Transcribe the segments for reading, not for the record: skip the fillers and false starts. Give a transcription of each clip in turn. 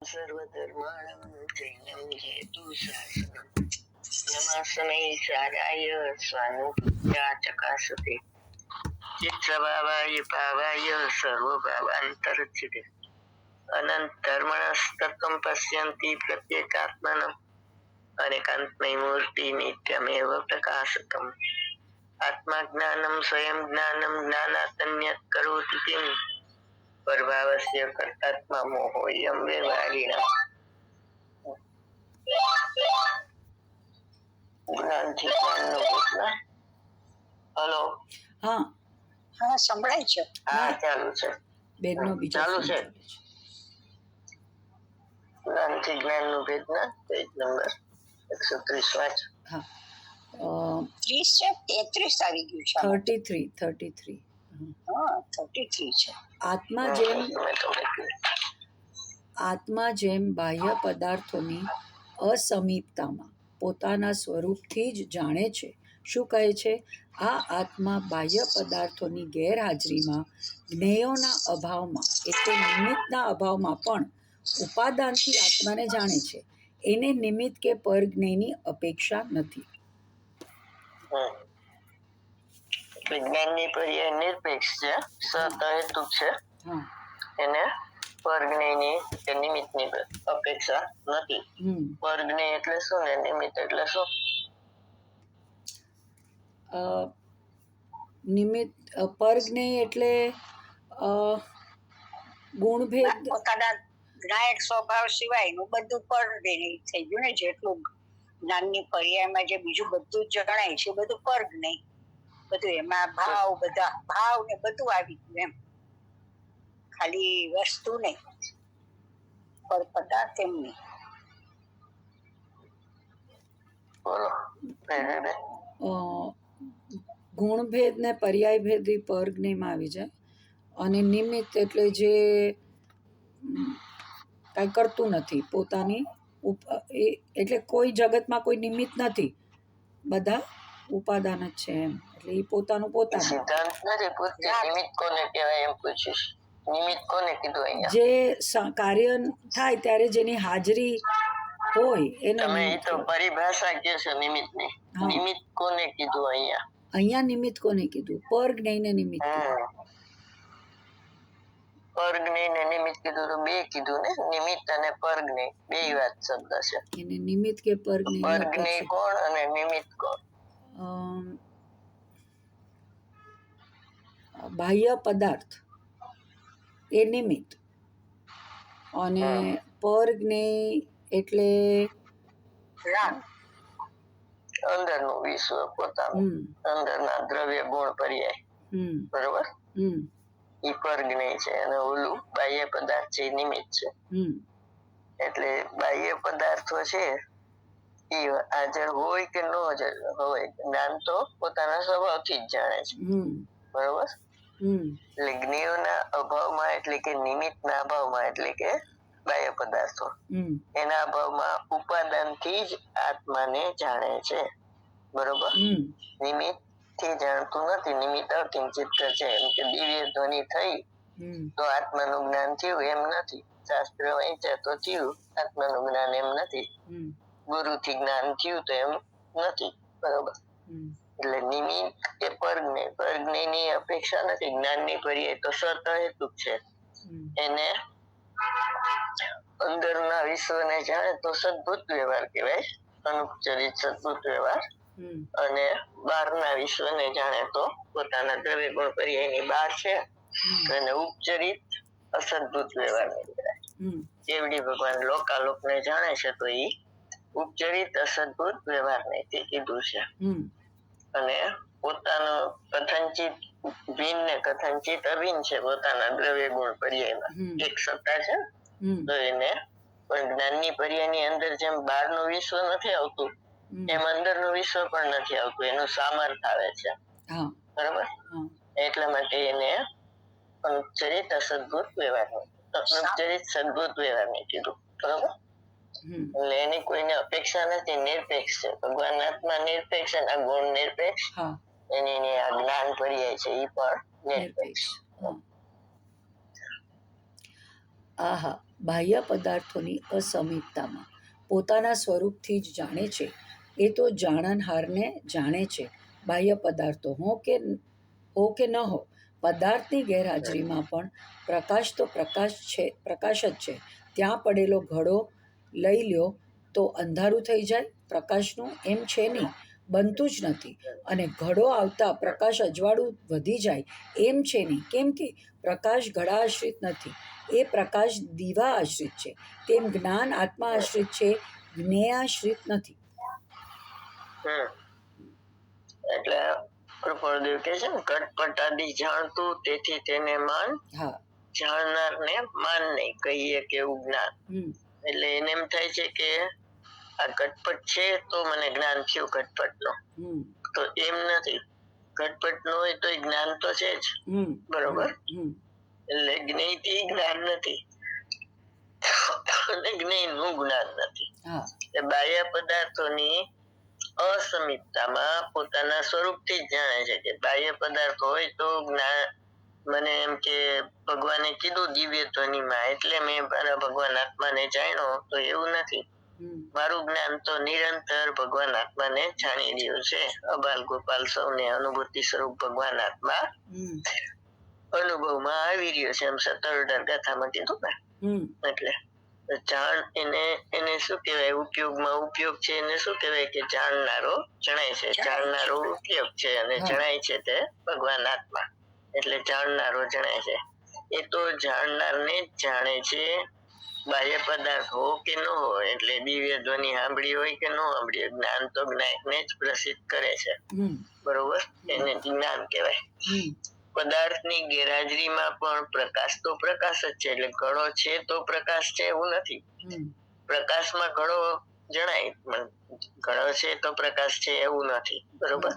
સર્વધર્માણમ જૈનમ જેતુ શાસનમ નમાસ્मै સારાય સ્વાનુભૂત્યા ચકાસતે ચિત્સભાવાય ભાવાય સર્વભાવાંતરચિતે અનંત ધર્મણસ્તત્વં પશ્યન્તિ પ્રત્યેકાત્મનમ અનેકાંતમય મૂર્તિ નિત્યમેવ પ્રકાશકમ આત્મા જ્ઞાનમ સ્વયં જ્ઞાનમ જ્ઞાનાતન્યત કરોતિ કિમ પરભાવસ્ય કર્તાત્મા મોહોયમ વ્યવહારિણા જ્ઞાનથી જ્ઞાનનો પ્રશ્ન. હલો. હા હા સંભળાય છે. હા ચાલુ છે. બેનનો બીજો ચાલુ ફોન છે. ચાલે છે. જ્ઞાનથી જ્ઞાનનું ભેદના પેજ નંબર 130 વાંચ. હા 30 છે 33 આવી ગયું છે આમાં. 33 હા 33 છે. આત્મા જેમ બાહ્ય પદાર્થોની અસમીપતામાં પોતાના સ્વરૂપથી જ જાણે છે. શું કહે છે? આ આત્મા બાહ્ય પદાર્થોની ગેરહાજરીમાં, જ્ઞેયોના અભાવમાં, એટલે નિમિત્તના અભાવમાં પણ ઉપાદાનથી આત્માને જાણે છે. એને નિમિત્ત કે પરજ્ઞેયની અપેક્ષા નથી. વિજ્ઞાનની પર્યાય નિરપેક્ષ છે, સતહેતુક છે. હા એને પરજ્ઞેયની કે નિમિત્તની અપેક્ષા નથી. પરજ્ઞેય એટલે શું ને નિમિત્ત એટલે શું? નિમિત્ત પરજ્ઞેય એટલે ગુણભેદ. પોતાના જ્ઞાયક સ્વભાવ સિવાયનું બધું પરજ્ઞેય થઈ ગયું ને. જેટલું જ્ઞાનની પર્યાયમાં જે બીજું બધું જણાય છે બધું પરજ્ઞેય. બધું એમાં બધા ભાવ ને બધું આવી ગયું એમ. ખાલી વસ્તુ નહીં, પર પદાર્થ એમ નહીં. બોલો. ગુણભેદ ને પર્યાય ભેદ પરજ્ઞેયમાં આવી જાય. અને નિમિત્ત એટલે જે કાંઈ કરતું નથી પોતાની એટલે કોઈ જગતમાં કોઈ નિમિત્ત નથી, બધા ઉપાદાન જ છે એમ. એટલે એ પોતાનું સિદ્ધાંત નથી પૂછતી નિમિત્ત કોને કહેવાય એમ પૂછીશ. નિમિત્ત કોને કીધું અહીંયા? જે કાર્ય થાય ત્યારે જેની હાજરી હોય એને તમે એ તો પરિભાષા કે છે નિમિત્તની. નિમિત્ત કોને કીધું અહીંયા? અહીંયા નિમિત્ત કોને કીધું? પરજ્ઞેયને નિમિત્ત કીધું. પરજ્ઞેય ને નિમિત્ત કીધું તો બે કીધું ને, નિમિત્ત અને પરજ્ઞેય બે વાત શબ્દ છે. એને નિમિત્ત કે પરજ્ઞેય પરજ્ઞેય કોણ અને નિમિત્ત કોણ? બાહ્ય પદાર્થ એ નિમિત્ત, અને પરજ્ઞેય એટલે અંદરનું વિશ્વ, પોતાનું અંદરના દ્રવ્ય ગુણ પર્યાય. બરોબર. ઈ પરજ્ઞેય છે અને ઓલું બાહ્ય પદાર્થ છે નિમિત્ત છે. એટલે બાહ્ય પદાર્થો છે એ હાજર હોય કે ન હોય, જ્ઞાન તો પોતાના સ્વભાવથી જ જાણે છે. બરોબર. એટલે જ્ઞેયોના અભાવમાં એટલે કે નિમિત્તના અભાવમાં એટલે કે બાહ્ય પદાર્થો એના અભાવમાં ઉપાદાનથી જ આત્માને જાણે છે. બરોબર. નિમિત્ત થી જાણતું નથી. નિમિત્ત અકિંચિત છે. એમ કે દિવ્ય ધ્વનિ થઈ તો આત્માનું જ્ઞાન થયું એમ નથી. શાસ્ત્ર વાંચ્યા તો થયું, આત્માનું જ્ઞાન એમ નથી. ગુરુથી જ્ઞાન થયું તો એમ નથી. બરોબર. એટલે નિમિત્ત એ પરજ્ઞેય, પરજ્ઞેયની અપેક્ષા નથી. જ્ઞાનની પર્યાય તો સતહેતુક છે. એને અંદરના વિશ્વને જાણે તો સદભૂત વ્યવહાર કહેવાય, અનુપચરિત સદભૂત વ્યવહાર. અને બહારના વિશ્વને જાણે તો પોતાના દ્રવ્ય ગુણ પર્યાયની બહાર છે અને ઉપચરિત અસદભૂત વ્યવહાર કહેવાય. કેવડી ભગવાન લોકાલોકને જાણે છે તો એ ઉપચરિત અસદભૂત વ્યવહાર ને તે કીધું છે. અને પોતાનો કથનચિત ભિન્ન ને કથનચિત અભિન્ન છે પોતાના દ્રવ્ય ગુણ પર્યાયમાં. એક સત્તા છે તો એને પણ જ્ઞાનની પર્યાયની અંદર જેમ બહારનું વિશ્વ નથી આવતું એમ અંદરનું વિશ્વ પણ નથી આવતું. એનું સામર્થ આવે છે. બરાબર. એટલા માટે એને અનુપચરિત અસદભૂત વ્યવહાર, અનુપચરિત સદભૂત વ્યવહાર ને કીધું. બરાબર. એટલે એની કોઈને અપેક્ષા નથી, નિરપેક્ષ છે. ભગવાન આત્મા નિરપેક્ષ અને આ ગુણ નિરપેક્ષ, એની આ જ્ઞાન પર્યાય છે એ પણ નિરપેક્ષ. આહા બાહ્ય પદાર્થોની અસમીપતામાં પોતાના સ્વરૂપથી જ જાણે છે. એ તો જાણનહારને જાણે છે. બાહ્ય પદાર્થો હો કે ન હો, પદાર્થની ગેરહાજરીમાં પણ પ્રકાશ તો પ્રકાશ જ છે. ત્યાં પડેલો ઘડો લઈ લ્યો તો અંધારું થઈ જાય? પ્રકાશનું એમ છે નહીં, બનતું જ નથી. અને ઘડો આવતા પ્રકાશ અજવાળું વધી જાય એમ છે નહીં, કેમ કે પ્રકાશ ઘડા આશ્રિત નથી, એ પ્રકાશ દીવા આશ્રિત છે. તેમ જ્ઞાન આત્મા આશ્રિત છે, જ્ઞેયાશ્રિત નથી. એટલે કૃપાળદેવ કે છે ને, ઘટપટાદી જાણતું તેથી તેને માન, હા, જાણનારને માન નહીં, કહીએ કેવું જ્ઞાન. એટલે એને એમ થાય છે કે આ ઘટપટ છે તો મને જ્ઞાન થયું ઘટપટનો. તો એમ નથી, ઘટપટ નો હોય તો જ્ઞાન તો છે જ, બરોબર. એટલે જ્ઞેયથી જ્ઞાન નથી અને જ્ઞેય નું જ્ઞાન નથી. બાહ્ય પદાર્થોની અસમીપતામાં પોતાના સ્વરૂપથી જ જાણે છે કે બાહ્ય પદાર્થ હોય તો જ્ઞાન. મને એમ કે ભગવાને કીધું દિવ્ય ધ્વનિમાં એટલે મેં ભગવાન આત્માને જાણ્યો, તો એવું નથી. મારું જ્ઞાન તો નિરંતર ભગવાન આત્માને જાણી રહ્યું છે. અબાલ ગોપાલ સૌને અનુભૂતિ સ્વરૂપ ભગવાન આત્મા અનુભવમાં આવી રહ્યો છે, એમ 17 ગાથામાં કીધું ને. એટલે જાણ એને શું કહેવાય, ઉપયોગમાં ઉપયોગ છે. એને શું કહેવાય કે જાણનારો જણાય છે, જાણનારો ઉપયોગ છે અને જણાય છે તે ભગવાન આત્મા. એટલે જાણનારો જણાય છે. એ તો જાણનારને જ જાણે છે. બાહ્ય પદાર્થ હો કે ન હોય, એટલે દિવ્ય ધ્વનિ સાંભળી હોય કે ન સાંભળી હોય, જ્ઞાન તો જ્ઞાનને જ પ્રસિદ્ધ કરે છે, બરોબર. એને જ્ઞાન કહેવાય. પદાર્થની ગેરહાજરીમાં પણ પ્રકાશ તો પ્રકાશ જ છે. એટલે ઘડો છે તો પ્રકાશ છે એવું નથી. પ્રકાશમાં ઘડો જણાય, ઘડો છે તો પ્રકાશ છે એવું નથી, બરોબર.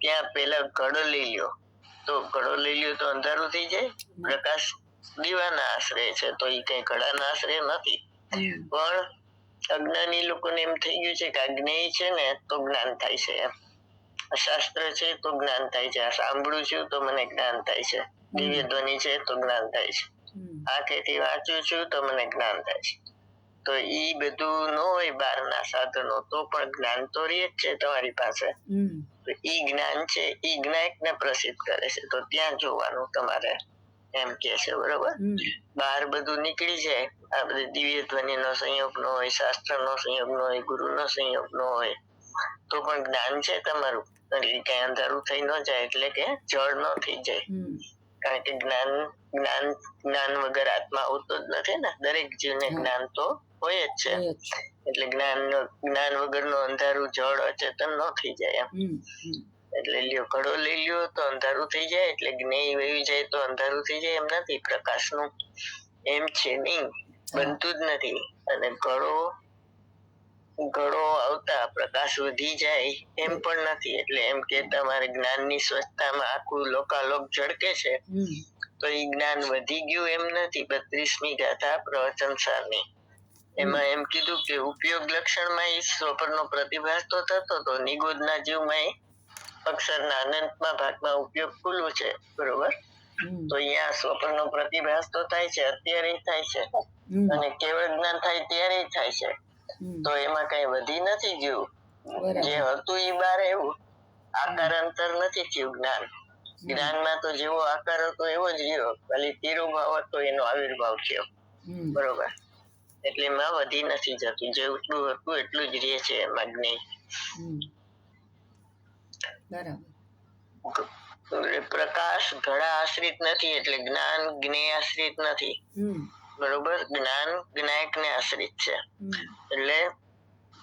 ત્યાં પેલા ઘડો લઈ લ્યો તો ઘડો લઈ લ્યો તો અંધારું થઈ જાય. પ્રકાશ દીવાના આશરે છે તો એ કઈ ઘડાના આશરે નથી. પણ અજ્ઞાની લોકોને એમ થઈ ગયું છે કે આ જ્ઞેય છે ને તો જ્ઞાન થાય છે, એમ. શાસ્ત્ર છે તો જ્ઞાન થાય છે, આ સાંભળું છું તો મને જ્ઞાન થાય છે, દિવ્ય ધ્વનિ છે તો જ્ઞાન થાય છે, આંખેથી વાંચું છું તો મને જ્ઞાન થાય છે. તો ઈ બધું ન હોય બહારના સાધનો તો પણ જ્ઞાન તો રહે જ છે તમારી પાસે. તો ઈ જ્ઞાન છે ઈ જ્ઞાયકને પ્રસિદ્ધ કરે છે, તો ત્યાં જોવાનું તમારે, એમ કે છે, બરોબર. બહાર બધું નીકળી જાય, આ બધી દિવ્ય ધ્વનિ નો સંયોગ નો હોય, શાસ્ત્ર નો સંયોગ નો હોય, ગુરુ નો સંયોગ નો હોય, તો પણ જ્ઞાન છે તમારું. એટલે કઈ અંધારું થઈ ન જાય, એટલે કે જળ ન થઈ જાય. કારણ કે જ્ઞાન વગર આત્મા આવતો જ નથી ને. દરેક જીવને જ્ઞાન તો હોય જ છે. એટલે જ્ઞાન વગરનું અંધારું જળ અચેતન ન થઈ જાય, એમ. એટલે લ્યો ઘડો લઈ લ્યો તો અંધારું થઈ જાય, એટલે જ્ઞેય વહી જાય તો અંધારું થઈ જાય, એમ નથી. પ્રકાશનું એમ છે નહીં, બનતું જ નથી. અને ઘડો આવતા પ્રકાશ વધી જાય એમ પણ નથી. એટલે એમ કે તમારે જ્ઞાનની સ્વચ્છતામાં આખું લોકાલોક ઝળકે છે, તો એ જ્ઞાન વધી ગયું એમ નથી. 32મી ગાથા પ્રવચન સારની એમાં એમ કીધું કે ઉપયોગ લક્ષણમાં એ સ્વપરનો પ્રતિભાસ તો થતો હતો, નિગોદના જીવમાં અક્ષરના અનંતમાં ભાગમાં ઉપયોગ ખુલ્લું છે, બરોબર. તો અહીંયા સ્વપરનો પ્રતિભાસ તો થાય છે, અત્યારે થાય છે, અને કેવળ જ્ઞાન થાય ત્યારે થાય છે. તો એમાં કઈ વધી નથી ગયું, જે હતું એ બાર એવું આકાર અંતર નથી થયું. જ્ઞાનમાં તો જેવો આકાર હતો એવો જ રહ્યો, ખાલી તિરુભાવ હતો એનો આવિર્ભાવ થયો, બરોબર. એટલે એમાં વધી નથી જતું, જેટલું હતું એટલું જ રહે છે એમાં જ્ઞેય. પ્રકાશ ઘડા આશ્રિત નથી, એટલે જ્ઞાન જ્ઞેય આશ્રિત નથી, બરોબર. જ્ઞાન જ્ઞાયક ને આશ્રિત છે. એટલે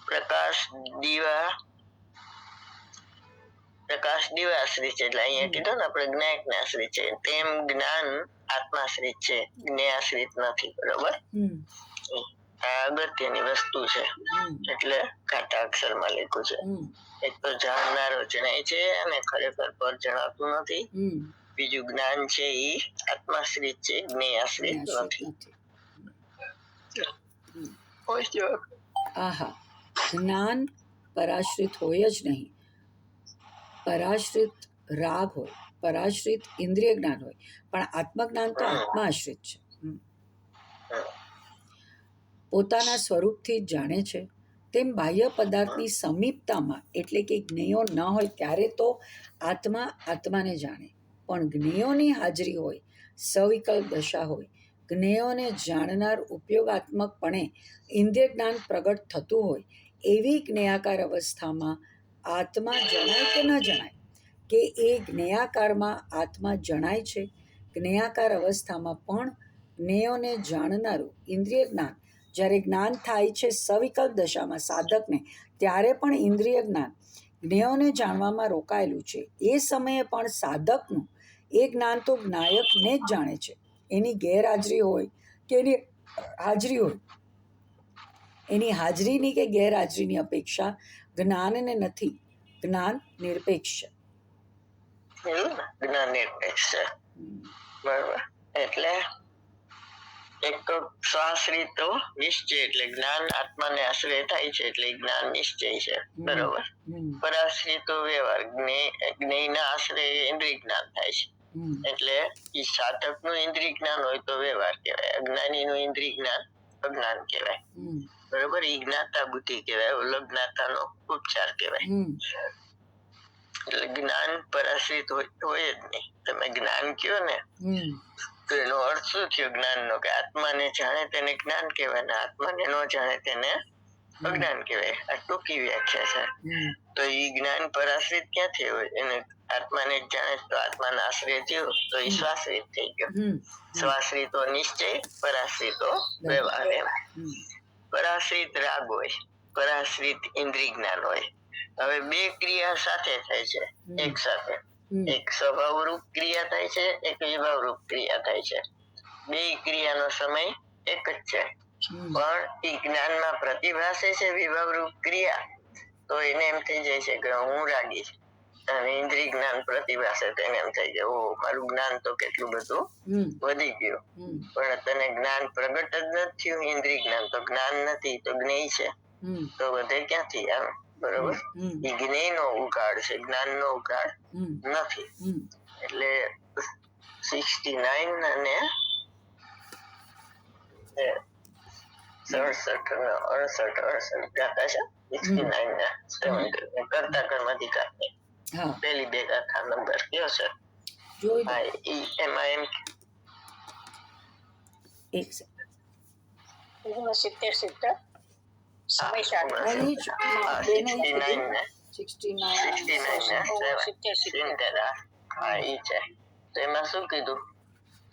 પ્રકાશ દીવા આશ્રિત છે. એટલે અહીંયા કીધું ને આપણે જ્ઞાયક ને આશ્રિત છે, તેમ જ્ઞાન આત્માશ્રિત છે, જ્ઞેય આશ્રિત નથી, બરોબર. આ અગત્યની વસ્તુ છે, એટલે કાંટા અક્ષરમાં લખ્યું છે. એક તો જાણનારો જણાય છે અને ખરેખર પર જણાતું નથી. બીજું જ્ઞાન છે એ આત્માશ્રિત છે, જ્ઞેય આશ્રિત નથી. આહા, જ્ઞાન પરાશ્રિત હોય જ નહીં. પરાશ્રિત રાગ હોય, પરાશ્રિત ઇન્દ્રિય જ્ઞાન હોય, પણ આત્મજ્ઞાન તો આત્મા આશ્રિત છે. પોતાના સ્વરૂપથી જ જાણે છે, તેમ બાહ્ય પદાર્થની સમીપતામાં એટલે કે જ્ઞેયો ન હોય ત્યારે તો આત્મા આત્માને જાણે, પણ જ્ઞેયોની હાજરી હોય, સવિકલ્પ દશા હોય, જ્ઞેયોને જાણનાર ઉપયોગાત્મકપણે ઇન્દ્રિય જ્ઞાન પ્રગટ થતું હોય, એવી જ્ઞેયાકાર અવસ્થામાં આત્મા જણાય કે ન જણાય, કે એ જ્ઞેયાકારમાં આત્મા જણાય છે. જ્ઞેયાકાર અવસ્થામાં પણ જ્ઞેયોને જાણનારું ઇન્દ્રિય જ્ઞાન જ્યારે જ્ઞાન થાય છે સવિકલ્પ દશામાં સાધકને, ત્યારે પણ ઇન્દ્રિય જ્ઞાન જ્ઞેયોને જાણવામાં રોકાયેલું છે. એ સમયે પણ સાધકનું એ જ્ઞાન તો જ્ઞાયકને જ જાણે છે. એની ગેરહાજરી હોય કે એની હાજરી હોય, એની હાજરીની કે ગેરહાજરીની અપેક્ષા જ્ઞાનને નથી. જ્ઞાન નિરપેક્ષ છે. જ્ઞાન નિરપેક્ષ છે. બરાબર. એટલે એક તો સ્વાશ્રિતો નિશ્ચય એટલે જ્ઞાન આત્માને આશ્રય થાય છે એટલે જ્ઞાન નિશ્ચય છે. બરોબર. પરાશ્રિતો વ્યવહાર જ્ઞેયના આશ્રય ઇન્દ્રિય જ્ઞાન થાય છે એટલે એ સાધકનું ઇન્દ્રિય જ્ઞાન હોય તો વ્યવહાર કહેવાય, અજ્ઞાનીનું ઇન્દ્રિય જ્ઞાન અજ્ઞાન કહેવાય. બરોબર. ઈ જ્ઞાતા બુદ્ધિ કહેવાય, અલજ્ઞાતાનો ઉપચાર કહેવાય. એટલે જ્ઞાન પરાશ્રિત હોય જ નહીં. તમે જ્ઞાન કયો ને તો એનો અર્થ શું થયો જ્ઞાન નો? કે આત્માને જાણે તેને જ્ઞાન કહેવાય ને આત્માને ન જાણે તેને અજ્ઞાન કહેવાય. આ ટૂંકી વ્યાખ્યા છે. તો એ જ્ઞાન પરાશ્રિત ક્યાંથી હોય? એને આત્માને જ જાણે તો આત્માના આશ્રય થયો તો એ સ્વાશ્રિત થઈ ગયો. સ્વાશ્રિતો નિશ્ચય, પરાશ્રિતો વ્યવહાર. એમ પરાશ્રિત રાગ હોય, પરાશ્રિત ઇન્દ્રિય જ્ઞાન હોય. હવે બે ક્રિયા સાથે થાય છે એક સાથે. એક સ્વભાવ રૂપ ક્રિયા થાય છે, એક વિભાવ રૂપ ક્રિયા થાય છે. બે ક્રિયાનો સમય એક જ છે, પણ એ જ્ઞાનમાં પ્રતિભાસે છે વિભાવ રૂપ ક્રિયા, તો એને એમ થઈ જાય છે કે હું રાગી છું. અને ઇન્દ્રિય જ્ઞાન પ્રતિભાસે તો એને એમ થઈ જાય ઓ મારું જ્ઞાન તો કેટલું બધું વધી ગયું. પણ તને જ્ઞાન પ્રગટ જ નથી થયું. ઇન્દ્રિય જ્ઞાન તો જ્ઞાન નથી, તો જ્ઞેય છે, તો વધે ક્યાંથી આવે? બરોબર. એ જ્ઞેય નો ઉગાડ છે, જ્ઞાન નો ઉગાડ નથી. એટલે 69 અને 67 ગાથા છે. 69 ને 70 કરતા કર્મ અધિકાર પેલી બે ગાથા નંબર કયો છે? એમાં એમ 70 એમાં શું કીધું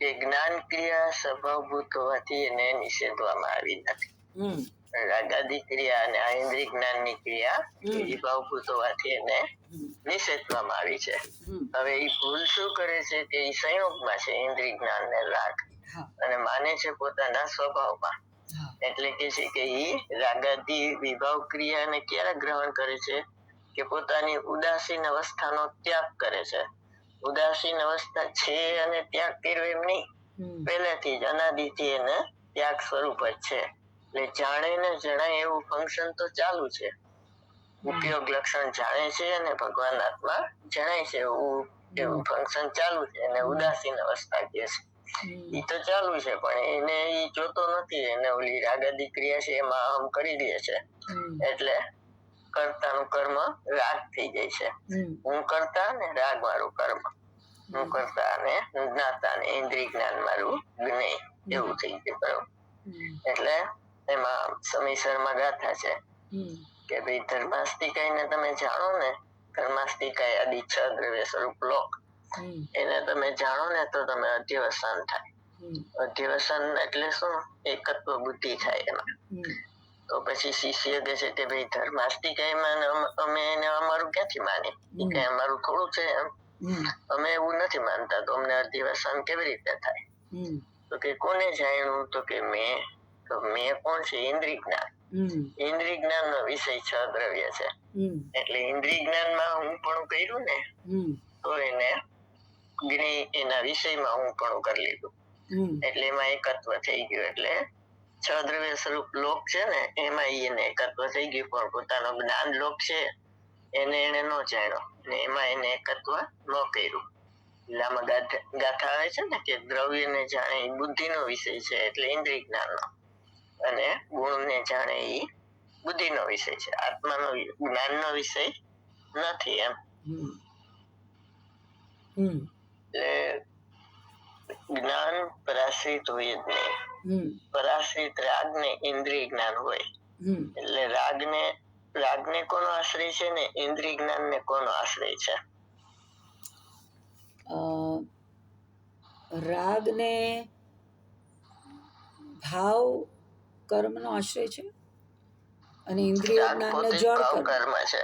કે જ્ઞાન ક્રિયા સ્વભાવભૂત હોવાથી એને નિષેધવામાં આવી નથી. રાગાદી ક્રિયા અને આ ઇન્દ્રિય જ્ઞાનની ક્રિયા વિભાવભૂત હોવાથી એને નિષેધવામાં આવી છે. હવે એ ભૂલ શું કરે છે કે એ સંયોગમાં છે ઇન્દ્રિય જ્ઞાન ને રાગ, અને માને છે પોતાના સ્વભાવમાં. એટલે કે છે કે ઈ રાગાદી વિભાવ ક્રિયાને ક્યારે ગ્રહણ કરે છે? કે પોતાની ઉદાસીન અવસ્થાનો ત્યાગ કરે છે. ઉદાસીન અવસ્થા છે અને ત્યાગ કર્યો એમ નહીં, પહેલેથી જ અનાદિથી એને ત્યાગ સ્વરૂપ જ છે. એટલે જાણે ને જણાય એવું ફંક્શન તો ચાલુ છે. ઉપયોગ લક્ષણ જાણે છે અને ભગવાન આત્મા જણાય છે એવું ફંક્શન ચાલુ છે. અને ઉદાસીન અવસ્થા કહે છે. ઈ તો ચાલુ છે પણ એને ઈ જોતો નથી. એને ઓલી રાગાદી ક્રિયા છે એમાં અહમ કરી દે છે. એટલે કર્તાનું કર્મ રાગ થઈ જાય છે. હું કર્તા ને રાગ મારું કર્મ, હું કર્તા ને જ્ઞાતા ને ઇન્દ્રિય જ્ઞાન મારું જ્ઞેય, એવું થઈ ગયું. બરોબર. એટલે એમાં સમયસરમાં ગાથા છે કે ભાઈ ધર્માસ્તિકાઈને તમે જાણો ને, ધર્માસ્તિકાય આદિ 6 દ્રવ્ય સ્વરૂપ લોક, એને તમે જાણો ને તો તમે અધ્યવસાન થાય. અધ્યવસાન એટલે શું? એકત્વ બુદ્ધિ થાય એમાં. તો પછી શિષ્ય કહે છે કે ભાઈ ધર્માસ્તિકાયમાં અમે એને અમારું ક્યાંથી માની? કે અમારું થોડું છે એમ, અમે એવું નથી માનતા, તો અમને અધ્યવસાન કેવી રીતે થાય? તો કે કોને જાણ્યું? તો કે મેં. તો મેં કોણ છે? ઇન્દ્રિય જ્ઞાન. ઇન્દ્રિય જ્ઞાન નો વિષય 6 દ્રવ્ય છે. એટલે ઇન્દ્રિય જ્ઞાન માં હું પણ કર્યું ને તો એને એના વિષયમાં હું પણ કરી લીધું. એટલે એમાં એકત્વ થઈ ગયું. એટલે 6 દ્રવ્ય સ્વરૂપ લોક છે ને એમાં એને એકત્વ થઈ ગયું, પણ પોતાનો જ્ઞાન લોક છે એને ન જાણ્યો ને એમાં એને એકત્વ ન કર્યું. એટલે આમાં ગાથા આવે છે ને કે દ્રવ્ય ને જાણે બુદ્ધિ નો વિષય છે એટલે ઇન્દ્રિય જ્ઞાન નો, અને ગુણને જાણે એ બુદ્ધિનો વિષય છે, આત્માનો જ્ઞાનનો વિષય નથી એમ. એટલે જ્ઞાન પરાશ્રિત હોય જ નહીં. પરાશ્રિત રાગ ને ઇન્દ્રિય જ્ઞાન હોય. એટલે રાગને કોનો આશ્રય છે ને ઇન્દ્રિય જ્ઞાન ને કોનો આશ્રય છે? રાગને ભાવ કર્મનો આશ્રય છે અને ઇન્દ્રિય જ્ઞાનને જળ કર્મ છે.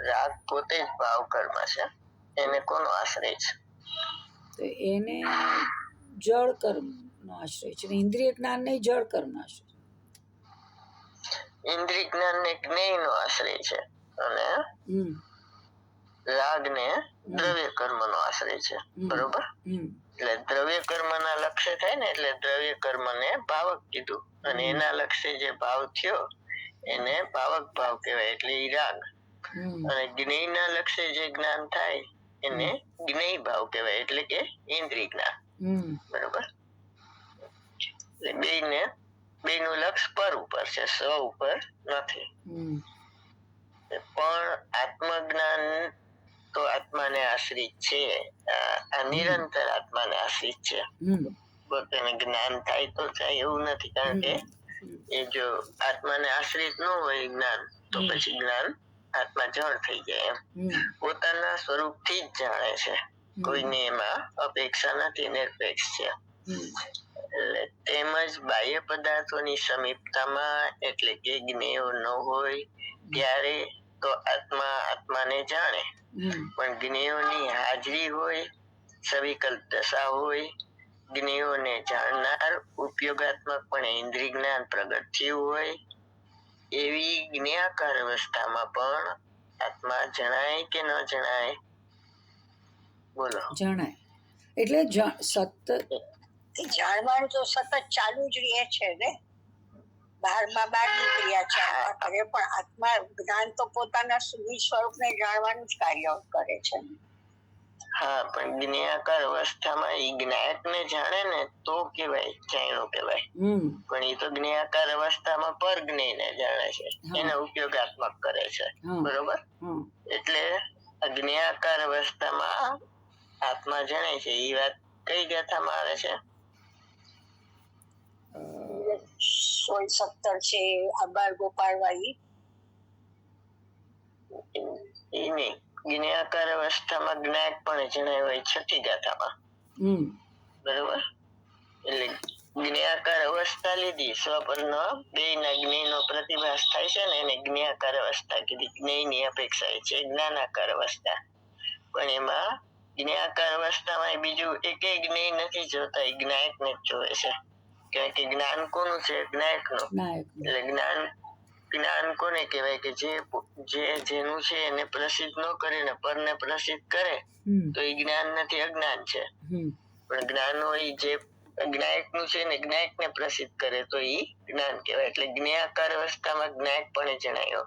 રાગ પોતે જ ભાવ કર્મ છે, એને કોનો આશ્રય છે? તો એને જળ કર્મનો આશ્રય છે, ઇન્દ્રિય જ્ઞાનને જળ કર્મનો આશ્રય. ઇન્દ્રિય જ્ઞાનને જ્ઞેયનો આશ્રય છે અને રાગને દ્રવ્ય કર્મનો આશ્રય છે. બરોબર? એટલે દ્રવ્ય કર્મના લક્ષ્ય થાય ને એટલે દ્રવ્ય કર્મને ભાવક કીધું અને એના લક્ષ્ય જે ભાવ થયો એને ભાવક ભાવ કહેવાય એટલે ઈ રાગ. અને જ્ઞેયના લક્ષ્ય જે જ્ઞાન થાય એને જ્ઞેય ભાવ કહેવાય એટલે કે ઇન્દ્રિય જ્ઞાન. બરોબર? એટલે બેયનું લક્ષ્ય પર ઉપર છે, સ્વ ઉપર નથી. પણ આત્મજ્ઞાન તો આત્માને આશ્રિત છે, આ નિરંતર આત્માને આશ્રિત છે. પોતાને જ્ઞાન થાય તો થાય એવું નથી, કારણ કે એ જો આત્માને આશ્રિત ન હોય જ્ઞાન તો પછી જ્ઞાન આત્મા જળ થઈ જાય એમ. પોતાના સ્વરૂપથી જ જાણે છે, કોઈને એમાં અપેક્ષા નથી, નિરપેક્ષ છે. એટલે તેમજ બાહ્ય પદાર્થોની સમીપતામાં એટલે કે જ્ઞેયો ન હોય ત્યારે તો આત્માને જાણે, પણ જ્ઞેયોની હાજરી હોય, સવિકલ્પ દશા હોય, જ્ઞેયોને જાણનાર ઉપયોગાત્મક પણ ઇન્દ્રિય જ્ઞાન પ્રગટ થયું હોય એવી જ્ઞેયાકાર અવસ્થામાં પણ આત્મા જણાય કે ન જણાય? બોલો. જણાય. એટલે જાણવાનું તો સતત ચાલુ જ રહે છે ને, બહારમાં બહારની ક્રિયા ચાલવા કરે, પણ આત્મા જ્ઞાન તો પોતાના નિજ સ્વરૂપને જાણવાનું જ કાર્ય કરે છે. હા, પણ જ્ઞેયાકાર અવસ્થામાં ઈ જ્ઞાયકને જાણે ને તો કેવાય જાણ્યું કહેવાય. પણ ઈ તો જ્ઞેયાકાર અવસ્થામાં પર જ્ઞેયને જાણે છે, એને ઉપયોગાત્મક કરે છે. બરોબર? એટલે જ્ઞેયાકાર અવસ્થામાં આત્મા જાણે છે ઈ વાત કઈ ગાથામાં આવે છે? 16-17 છે આબાર ગોપાળવાઈ. એની જ્ઞેયાકાર અવસ્થામાં જ્ઞાયક પણ જણાય હોય 6ઠી ગાથામાં. બરોબર? એટલે જ્ઞેયાકાર અવસ્થા લીધી, સ્વપરનો બેયના જ્ઞેયનો પ્રતિભાસ થાય છે ને એને જ્ઞેયાકાર અવસ્થા કીધી. જ્ઞેયની અપેક્ષા છે જ્ઞાનાકાર અવસ્થા. પણ એમાં જ્ઞેયાકાર અવસ્થામાં બીજું એકેય જ્ઞેય નથી જોતા, એ જ્ઞાયકને જ જોવે છે. કારણ કે જ્ઞાન કોનું છે? જ્ઞાયકનું. એટલે જ્ઞાન કોને કહેવાય? કે જેનું છે એને પ્રસિદ્ધ ન કરે ને પરને પ્રસિદ્ધ કરે તો એ જ્ઞાન નથી, અજ્ઞાન છે. પણ જ્ઞાન હોય જે જ્ઞાયકનું છે ને જ્ઞાયકને પ્રસિદ્ધ કરે તો એ જ્ઞાન કહેવાય. એટલે જ્ઞેયાકાર અવસ્થામાં જ્ઞાયક પણ જણાયો,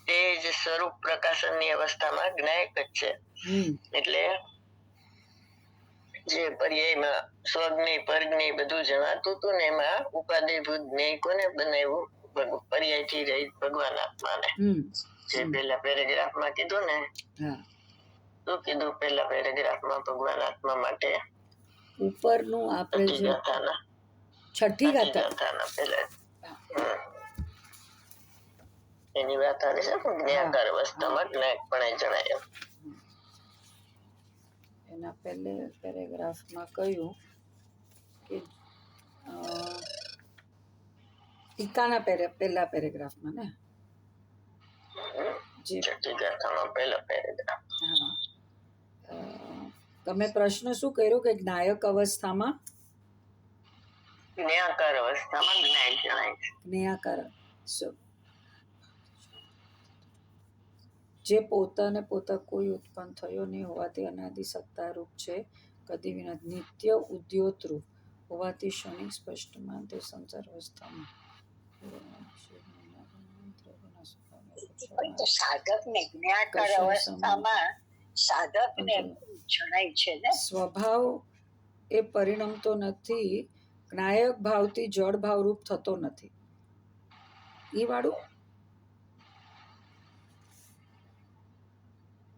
તે જ સ્વરૂપ પ્રકાશનની અવસ્થામાં જ્ઞાયક જ છે. એટલે જે પર્યાયમાં સ્વજ્ઞેય પરજ્ઞેય બધું જણાતું હતું ને એમાં ઉપાધિભૂત જ્ઞેય કોને બનાવ્યું? પર્યાયથી રહિત ભગવાન આત્માને. જે પેલા પેરેગ્રાફમાં કીધું ને, શું કીધું પેલા પેરેગ્રાફમાં? ભગવાન આત્મા માટે ઉપરનું આપણે જે 6ઠી ગાથાના પેલા એની વાત આવે છે જ્ઞાકાર અવસ્થામાં જ્ઞાયક પણ જણાય. એના પહેલે પેરેગ્રાફમાં કહ્યું કે ટીકાના પહેલા પેરેગ્રાફમાં ને જે પહેલો પેરેગ્રાફ. હા, તમે પ્રશ્ન શું કર્યો કે જ્ઞાયક અવસ્થામાં જ્ઞેયાકાર અવસ્થામાં જ્ઞાયક જણાય છે. જ્ઞેયાકાર જે પોતાને પોતા કોઈ ઉત્પન્ન થયો નહીં હોવાથી અનાદિ સત્તા રૂપ છે, કદી વિના નિત્ય ઉદ્યોતરૂપ હોવાથી ક્ષણિક સ્પષ્ટમાં તે સંસાર અવસ્થામાં સાધકને જ્ઞાનાકાર અવસ્થામાં સાધકને જણાય છે ને. સ્વભાવ એ પરિણમતો નથી, જ્ઞાયક ભાવથી જળ ભાવરૂપ થતો નથી. ઈ વાળું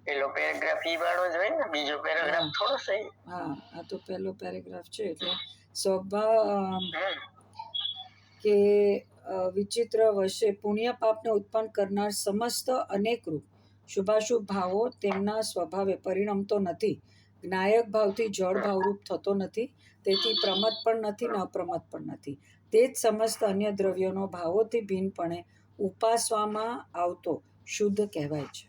પેલો પેરેગ્રાફ ઈ વાળો જ હોય ને, બીજો પેરેગ્રાફ થોડો સહી. હા, આ તો પહેલો પેરેગ્રાફ છે. એટલે સ્વભાવ કે વિચિત્ર વશે પુણ્ય પાપને ઉત્પન્ન કરનાર સમસ્ત અનેક રૂપ શુભાશુભ ભાવો તેમના સ્વભાવે પરિણમતો નથી. જ્ઞાયક ભાવથી જળ ભાવરૂપ થતો નથી, તેથી પ્રમદ પણ નથી ને અપ્રમદ પણ નથી. તે જ સમસ્ત અન્ય દ્રવ્યોનો ભાવોથી ભિન્નપણે ઉપાસવામાં આવતો શુદ્ધ કહેવાય છે.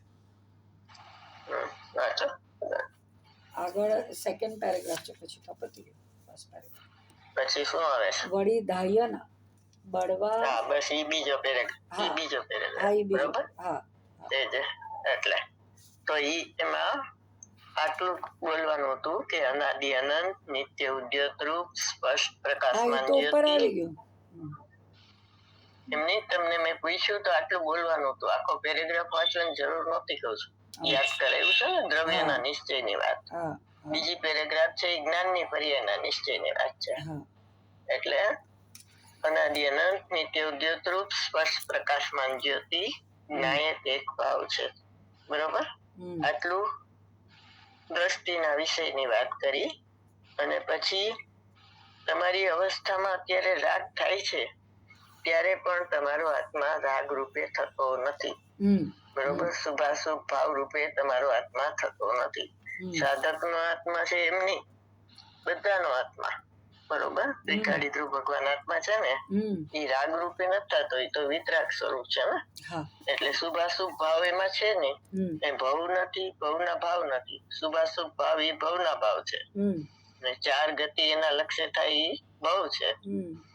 આગળ સેકન્ડ પેરેગ્રાફ છે, પછી પતી ગયું ફર્સ્ટ પેરેગ્રાફ. પછી શું આવે છે? વળી દાહ્યના બળવા. હા, બસ ઈ બીજો પેરેગ્રાફ. ઈ બીજો પેરેગ્રાફ. બરાબર. હા, એટલે તો ઈ એમાં આટલું બોલવાનું હતું કે અનાદિ અનંત નિત્ય ઉદ્યત રૂપ સ્પષ્ટ પ્રકાશમાન જ્યોતિ. એમને તમને મેં પૂછ્યું તો આટલું બોલવાનું હતું. આખો પેરેગ્રાફ વાંચવાની જરૂર નહોતી, કહું છું. યાદ કરાયું છે ને દ્રવ્યના નિશ્ચયની વાત. બીજી પેરેગ્રાફ છે જ્ઞાનની પર્યાયના નિશ્ચયની વાત છે. એટલે અનાદિ અનંત નિત્ય ઉદ્યત રૂપ સ્પષ્ટ પ્રકાશમાન જ્યોતિ જ્ઞાયક એક ભાવ છે. બરોબર. આટલું દ્રષ્ટિના વિષયની વાત કરી. અને પછી તમારી અવસ્થામાં અત્યારે રાગ થાય છે ત્યારે પણ તમારો આત્મા રાગ રૂપે થતો નથી. બરોબર. શુભાશુભ ભાવ રૂપે તમારો આત્મા થતો નથી. સાધકનો આત્મા છે એમ નહીં, બધાનો આત્મા. બરોબર. ત્રિકાળી ધ્રુવ ભગવાન આત્મા છે ને, એ રાગ રૂપે નથી થતો, એ તો વિતરાગ સ્વરૂપ છે ને. એટલે શુભાશુભ ભાવ એમાં છે ને, એ ભવ નથી, ભવના ભાવ નથી. શુભાશુભ ભાવ એ ભવના ભાવ છે. અને ચાર ગતિ એના લક્ષ્ય થાય એ ભવ છે.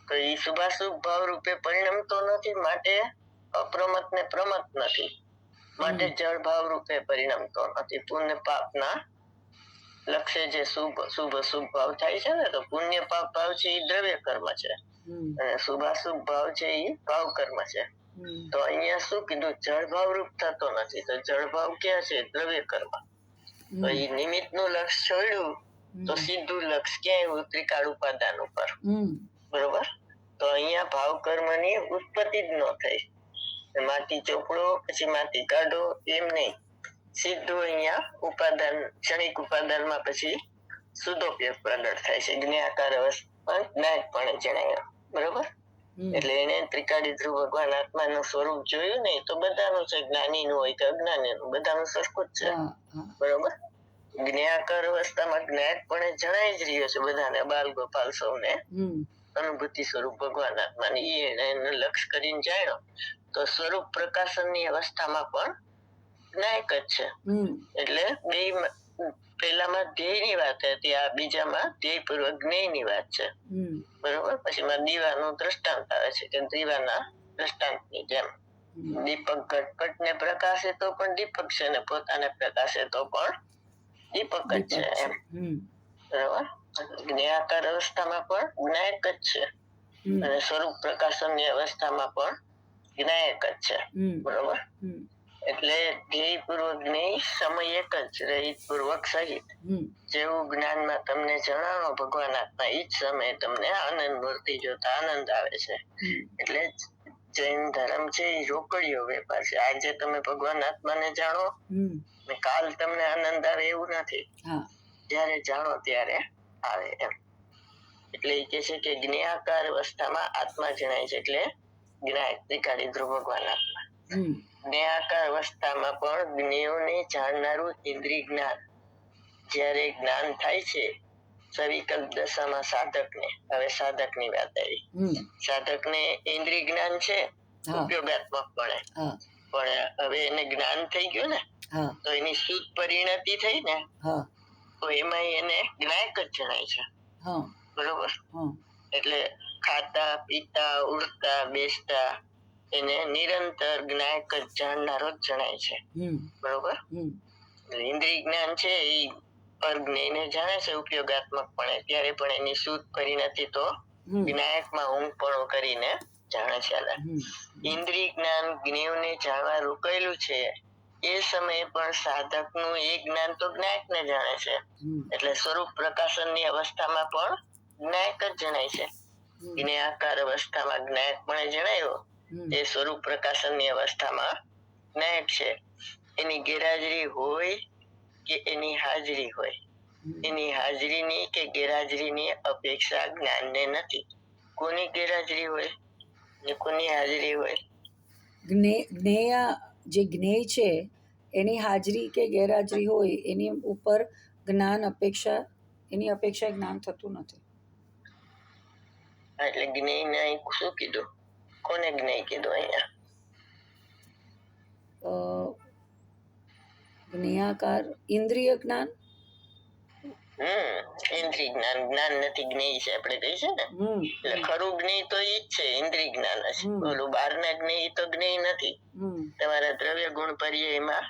તો એ શુભાશુભ ભાવ રૂપે પરિણમતો નથી, માટે અપ્રમત ને પ્રમત નથી, માટે જળ ભાવ રૂપે પરિણમતો નથી. પુણ્ય પાપના લક્ષ્ય જે શુભ અશુભ ભાવ થાય છે ને, તો પુણ્ય પાપ ભાવ છે એ દ્રવ્ય કર્મ છે, અને શુભાશુભ ભાવ છે એ ભાવ કર્મ છે. તો અહીંયા શું કીધું? જળ ભાવ રૂપ થતો નથી. તો જળ ભાવ ક્યાં છે? દ્રવ્ય કર્મ. તો એ નિમિત્ત નું લક્ષ છોડ્યું તો સીધું લક્ષ ક્યાં આવ્યું? ત્રિકાળ ઉપાદાન ઉપર. બરોબર. તો અહીંયા ભાવ કર્મ ની ઉત્પત્તિ જ ન થઈ. માટી ચોપડો પછી માટી કાઢો એમ નહીં, સીધું અહીંયા ઉપાદાન, ક્ષણિક ઉપાદાન માં પછી શુદ્ધોપયોગ પ્રગટ થાય છે. જ્ઞાકાર અવસ્થા જ્ઞાનપણે જણાય. બરોબર. એટલે એને ત્રિકાળી ધ્રુવ ભગવાન આત્માનું સ્વરૂપ જોયું ને, તો બધાનું છે, જ્ઞાની નું હોય કે અજ્ઞાની નું, બધાનું સરખું જ છે. બરોબર. જ્ઞાકાર અવસ્થામાં જ્ઞાનપણે જણાઈ જ રહ્યો છે બધાને, બાલ ગોપાલ સૌને અનુભૂતિ સ્વરૂપ ભગવાન આત્માની. એને લક્ષ કરીને જાણ્યો તો સ્વરૂપ પ્રકાશનની અવસ્થામાં પણ જ્ઞાયક જ છે. એટલે બે પેલામાં ધ્યેય ની વાત હતી, આ બીજામાં ધ્યેય પૂર્વક જ્ઞેય ની વાત છે. બરોબર. પછી દીવાનું દ્રષ્ટાંત આવે છે કે દીવાના દ્રષ્ટાંત ની જેમ દીપક ઘટપટ ને પ્રકાશે તો પણ દીપક છે, ને પોતાને પ્રકાશે તો પણ દીપક જ છે એમ. બરોબર. જ્ઞાકાર અવસ્થામાં પણ જ્ઞાયક જ છે, અને સ્વરૂપ પ્રકાશન ની અવસ્થામાં પણ જ્ઞાયક જ છે. બરોબર. એટલે ધ્યેય પૂર્વક જ્ઞેય સમય એક જ, રહિત પૂર્વક સહિત. જેવું જ્ઞાનમાં તમને જણાવો ભગવાન આત્મા, એ જ સમયે તમને આનંદ મૂર્તિ જોતા આનંદ આવે છે. એટલે જૈન ધર્મ છે એ રોકડીયો વેપાર છે. આજે તમે ભગવાન આત્માને જાણો, કાલ તમને આનંદ આવે એવું નથી, જયારે જાણો ત્યારે આવે એમ. એટલે એ કે છે કે જ્ઞાકાર અવસ્થામાં આત્મા જણાય છે, એટલે જ્ઞાયક ત્રિકાળી ધ્રુવ ભગવાન આત્મા. જ્ઞાકાર અવસ્થામાં પણ જ્ઞેયોને જાણનારું ઇન્દ્રિય જ્ઞાન, જયારે જ્ઞાન થાય છે સવિકલ્પ દશામાં સાધકને, હવે સાધકની વાત આવી, સાધકને ઇન્દ્રિય જ્ઞાન છે ઉપયોગાત્મક પણે, પણ હવે એને જ્ઞાન થઈ ગયું ને, તો એની શુદ્ધ પરિણતિ થઈ ને, તો એમાં એને જ્ઞાયક જ જણાય છે. બરોબર. એટલે ખાતા પીતા ઉડતા બેસતા એને નિરંતર જ્ઞાયક જ જાણનારો જ જણાય છે. બરોબર. ઇન્દ્રિય જ્ઞાન છે એ પરજ્ઞેયને જાણે છે ઉપયોગાત્મક પણે, ત્યારે પણ એની શુદ્ધ પરિણતિ તો જ્ઞાયકમાં ઊંઘપણું કરીને જાણે છે. ઇન્દ્રિય જ્ઞાન જ્ઞેયને જાણવા રોકાયેલું છે એ સમયે પણ સાધક નું એ જ્ઞાન તો જ્ઞાયક ને જાણે છે, એટલે સ્વરૂપ પ્રકાશન ની અવસ્થામાં પણ જ્ઞાયક જ જણાય છે. જ્ઞેયાકાર અવસ્થામાં જ્ઞાયક પણ જણાયો તે સ્વરૂપ પ્રકાશનની અવસ્થામાં જ્ઞાયક છે. એની ગેરહાજરી હોય કે એની હાજરી હોય, એની હાજરીની કે ગેરહાજરીની અપેક્ષા જ્ઞાનને નથી. કોની ગેરહાજરી હોય ને કોની હાજરી હોય? જ્ઞેય જે જ્ઞેય છે એની હાજરી કે ગેરહાજરી હોય એની ઉપર જ્ઞાન અપેક્ષા, એની અપેક્ષા જ્ઞાન થતું નથી. એટલે જ્ઞેય ને અહીં શું કીધું? કોને જ્ઞેય કીધું અહીંયા? જ્ઞેયાકાર ઇન્દ્રિય જ્ઞાન. ઇન્દ્રિય જ્ઞાન. જ્ઞાન નથી, જ્ઞેય છે આપણે કહી છે ને. એટલે ખરું જ્ઞેય તો ઈ જ છે, ઇન્દ્રિય જ્ઞાન છે. ઓલું બહારના જ્ઞેય તો જ્ઞેય નથી. તમારા દ્રવ્ય ગુણ પર્યાયમાં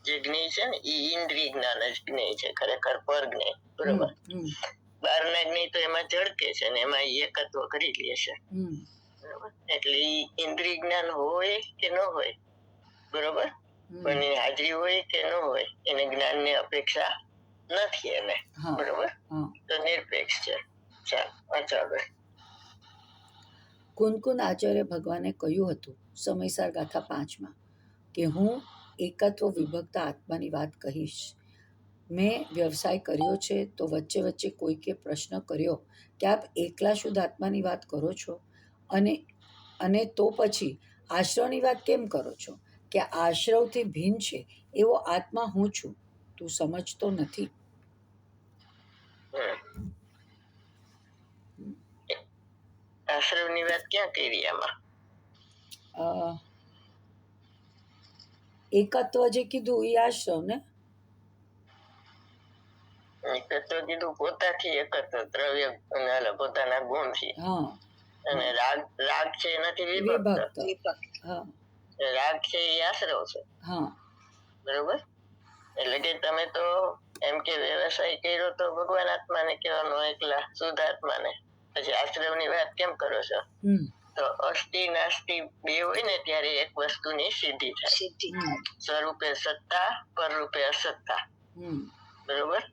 જે જ્ઞેય છે ને ઈ ઇન્દ્રિય જ્ઞાન જ જ્ઞેય છે, ખરેખર પર જ્ઞેય. બરોબર. બહારના જ્ઞેય તો એમાં ઝળકે છે ને એમાં એકત્વ કરી લે છે. બરોબર. એટલે ઈ ઇન્દ્રિય જ્ઞાન હોય કે ન હોય, બરોબર, પણ એની હાજરી હોય કે ન હોય એને જ્ઞાન ની અપેક્ષા નથી એને. બરોબર. તો નિરપેક્ષ છે. ચાલો. કુનકુન આચાર્ય ભગવાને કહ્યું હતું સમયસાર ગાથા 5 કે હું એકત્વ વિભક્ત આત્માની વાત કહીશ. મેં વ્યવસાય કર્યો છે તો વચ્ચે વચ્ચે કોઈકે પ્રશ્ન કર્યો કે આપ એકલા શુદ્ધ આત્માની વાત કરો છો અને તો પછી આશ્રવની વાત કેમ કરો છો કે આશ્રવથી ભિન્ન છે એવો આત્મા હું છું, તું સમજતો નથી. આશ્રવની વાત ક્યાં કરી આમાં? એકત્વ જે કીધું એ આશ્રવ ને. એકત્વ કીધું પોતાથી એકત્વ, દ્રવ્ય અને પોતાના ગુણથી. અને રાગ છે એનાથી વિભક્ત. રાગ છે એ આશ્રવ છે. બરોબર. એટલે કે તમે તો એમ કે વ્યવસાય કર્યો તો ભગવાન આત્માને કહેવાનો, એકલા શુદ્ધ આત્માને, પછી આશ્રવ ની વાત કેમ કરો છો? તો અસ્થિ નાસ્તિ બે હોય ને ત્યારે એક વસ્તુની સિદ્ધિ થાય. સ્વરૂપે સત્તા, પરરૂપે અસત્તા. બરોબર.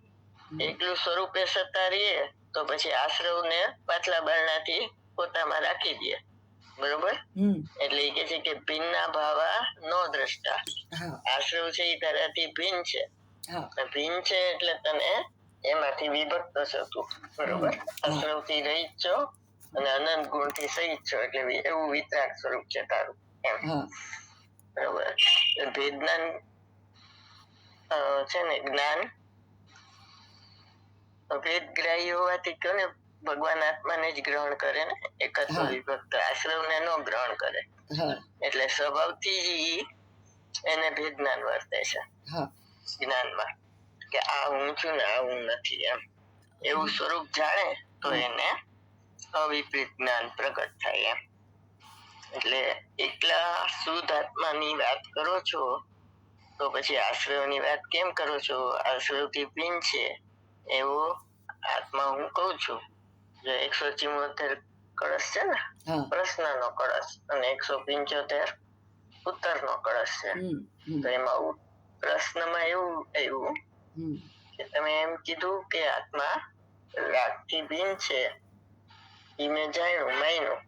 એકલું સ્વરૂપે સત્તા રહીએ તો પછી આશ્રવ ને પાછલા બારણાથી પોતામાં રાખી દે. બરોબર. એટલે એ કે છે કે ભિન્ના ભાવા નો દ્રષ્ટા. આશ્રવ છે એ તારાથી ભિન્ન છે. ભિન્ન છે એટલે તને એમાંથી વિભક્ત છો તું. બરોબર. આશ્રવ થી રહિત છો અને અનંત ગુણ થી સહિત છો, એટલે એવું વિતરાગ સ્વરૂપ છે તારું એમ. બરોબર. ભેદજ્ઞાન છે ને, જ્ઞાન ભેદગ્રાહી હોવાથી કોને ભગવાન આત્માને જ ગ્રહણ કરે ને, એકત્વ વિભક્ત આશ્રવ ને નો ગ્રહણ કરે. એટલે સ્વભાવથી જ એને ભેદજ્ઞાન વર્તે છે જ્ઞાનમાં, કે આ હું છું ને આ હું નથી એમ. એવું સ્વરૂપ જાણે તો એને અવિપરીત જ્ઞાન પ્રગટ થાય એમ. એટલે એકલા શુદ્ધ આત્માની વાત કરો છો તો પછી આશ્રવની વાત કેમ કરો છો? આશ્રવથી ભિન્ન છે એવો આત્મા હું કઉ છું. જો 174 કળશ છે ને પ્રશ્નનો કળશ અને 175 ઉત્તરનો કળશ છે. તો એમાં પ્રશ્નમાં એવું આવ્યું કે તમે એમ કીધું કે આત્મા રાગથી ભિન્ન છે, એ મેં જાણ્યું માન્યું.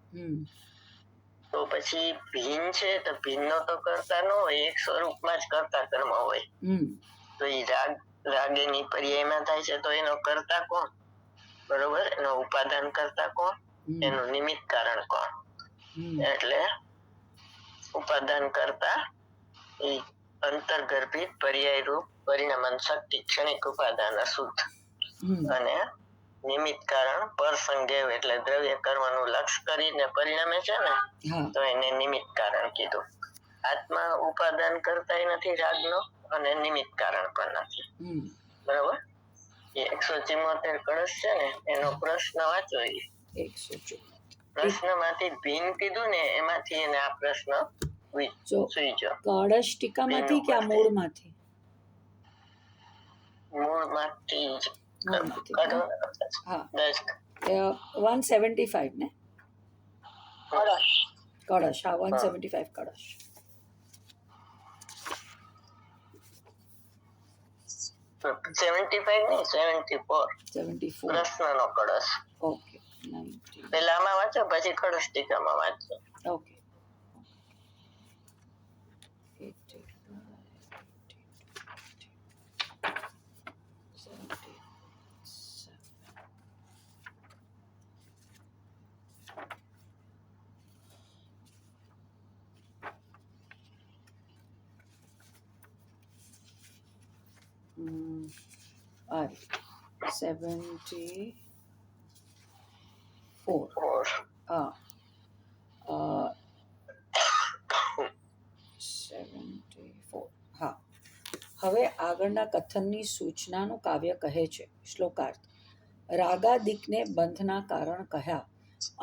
તો પછી ભિન્ન છે તો ભિન્નો તો કરતા ન હોય, એક સ્વરૂપમાં જ કરતા કર્મ હોય. તો એ રાગ એની પર્યાયમાં થાય છે તો એનો કરતા કોણ? બરોબર. એનો ઉપાદાન કરતા કોણ? એનું નિમિત્ત કારણ કોણ? એટલે ઉપાદાન કરતા એ અંતર્ગર્ભિત પર્યાય રૂપ પરિણામન શક્તિ ક્ષણિક ઉપાદાન અશુદ્ધ, અને નિમિત્ત કારણ પરસંગેવ એટલે દ્રવ્ય કર્મનું લક્ષ્ય કરીને પરિણામે છે ને, તો એને નિમિત્ત કારણ કીધું. આત્મા ઉપાદાન કરતા નથી રાગનો અને નિમિત્ત કારણ પણ નથી. બરોબર. એ 174 કળશ છે ને એનો પ્રશ્ન વાંચો. પ્રશ્ન માંથી ભિન્ન કીધું ને એમાંથી એને આ પ્રશ્ન સુઈજો. કળશ ટીકામાંથી કે આ મૂળમાંથી? મૂળમાંથી જ. 175 ને કળશ. 175 કળશ. 75 નહીં, 74 પ્રશ્નનો કળશ. ઓકે. 90 પેલા આમાં વાંચો, પછી કળશ ટીકામાં વાંચો. ઓકે. All right. 74. Ah. 74. હા. હવે આગળના કથનની સૂચનાનું કાવ્ય કહે છે. શ્લોકાર્થ. રાગાદિકને બંધના કારણ કહ્યા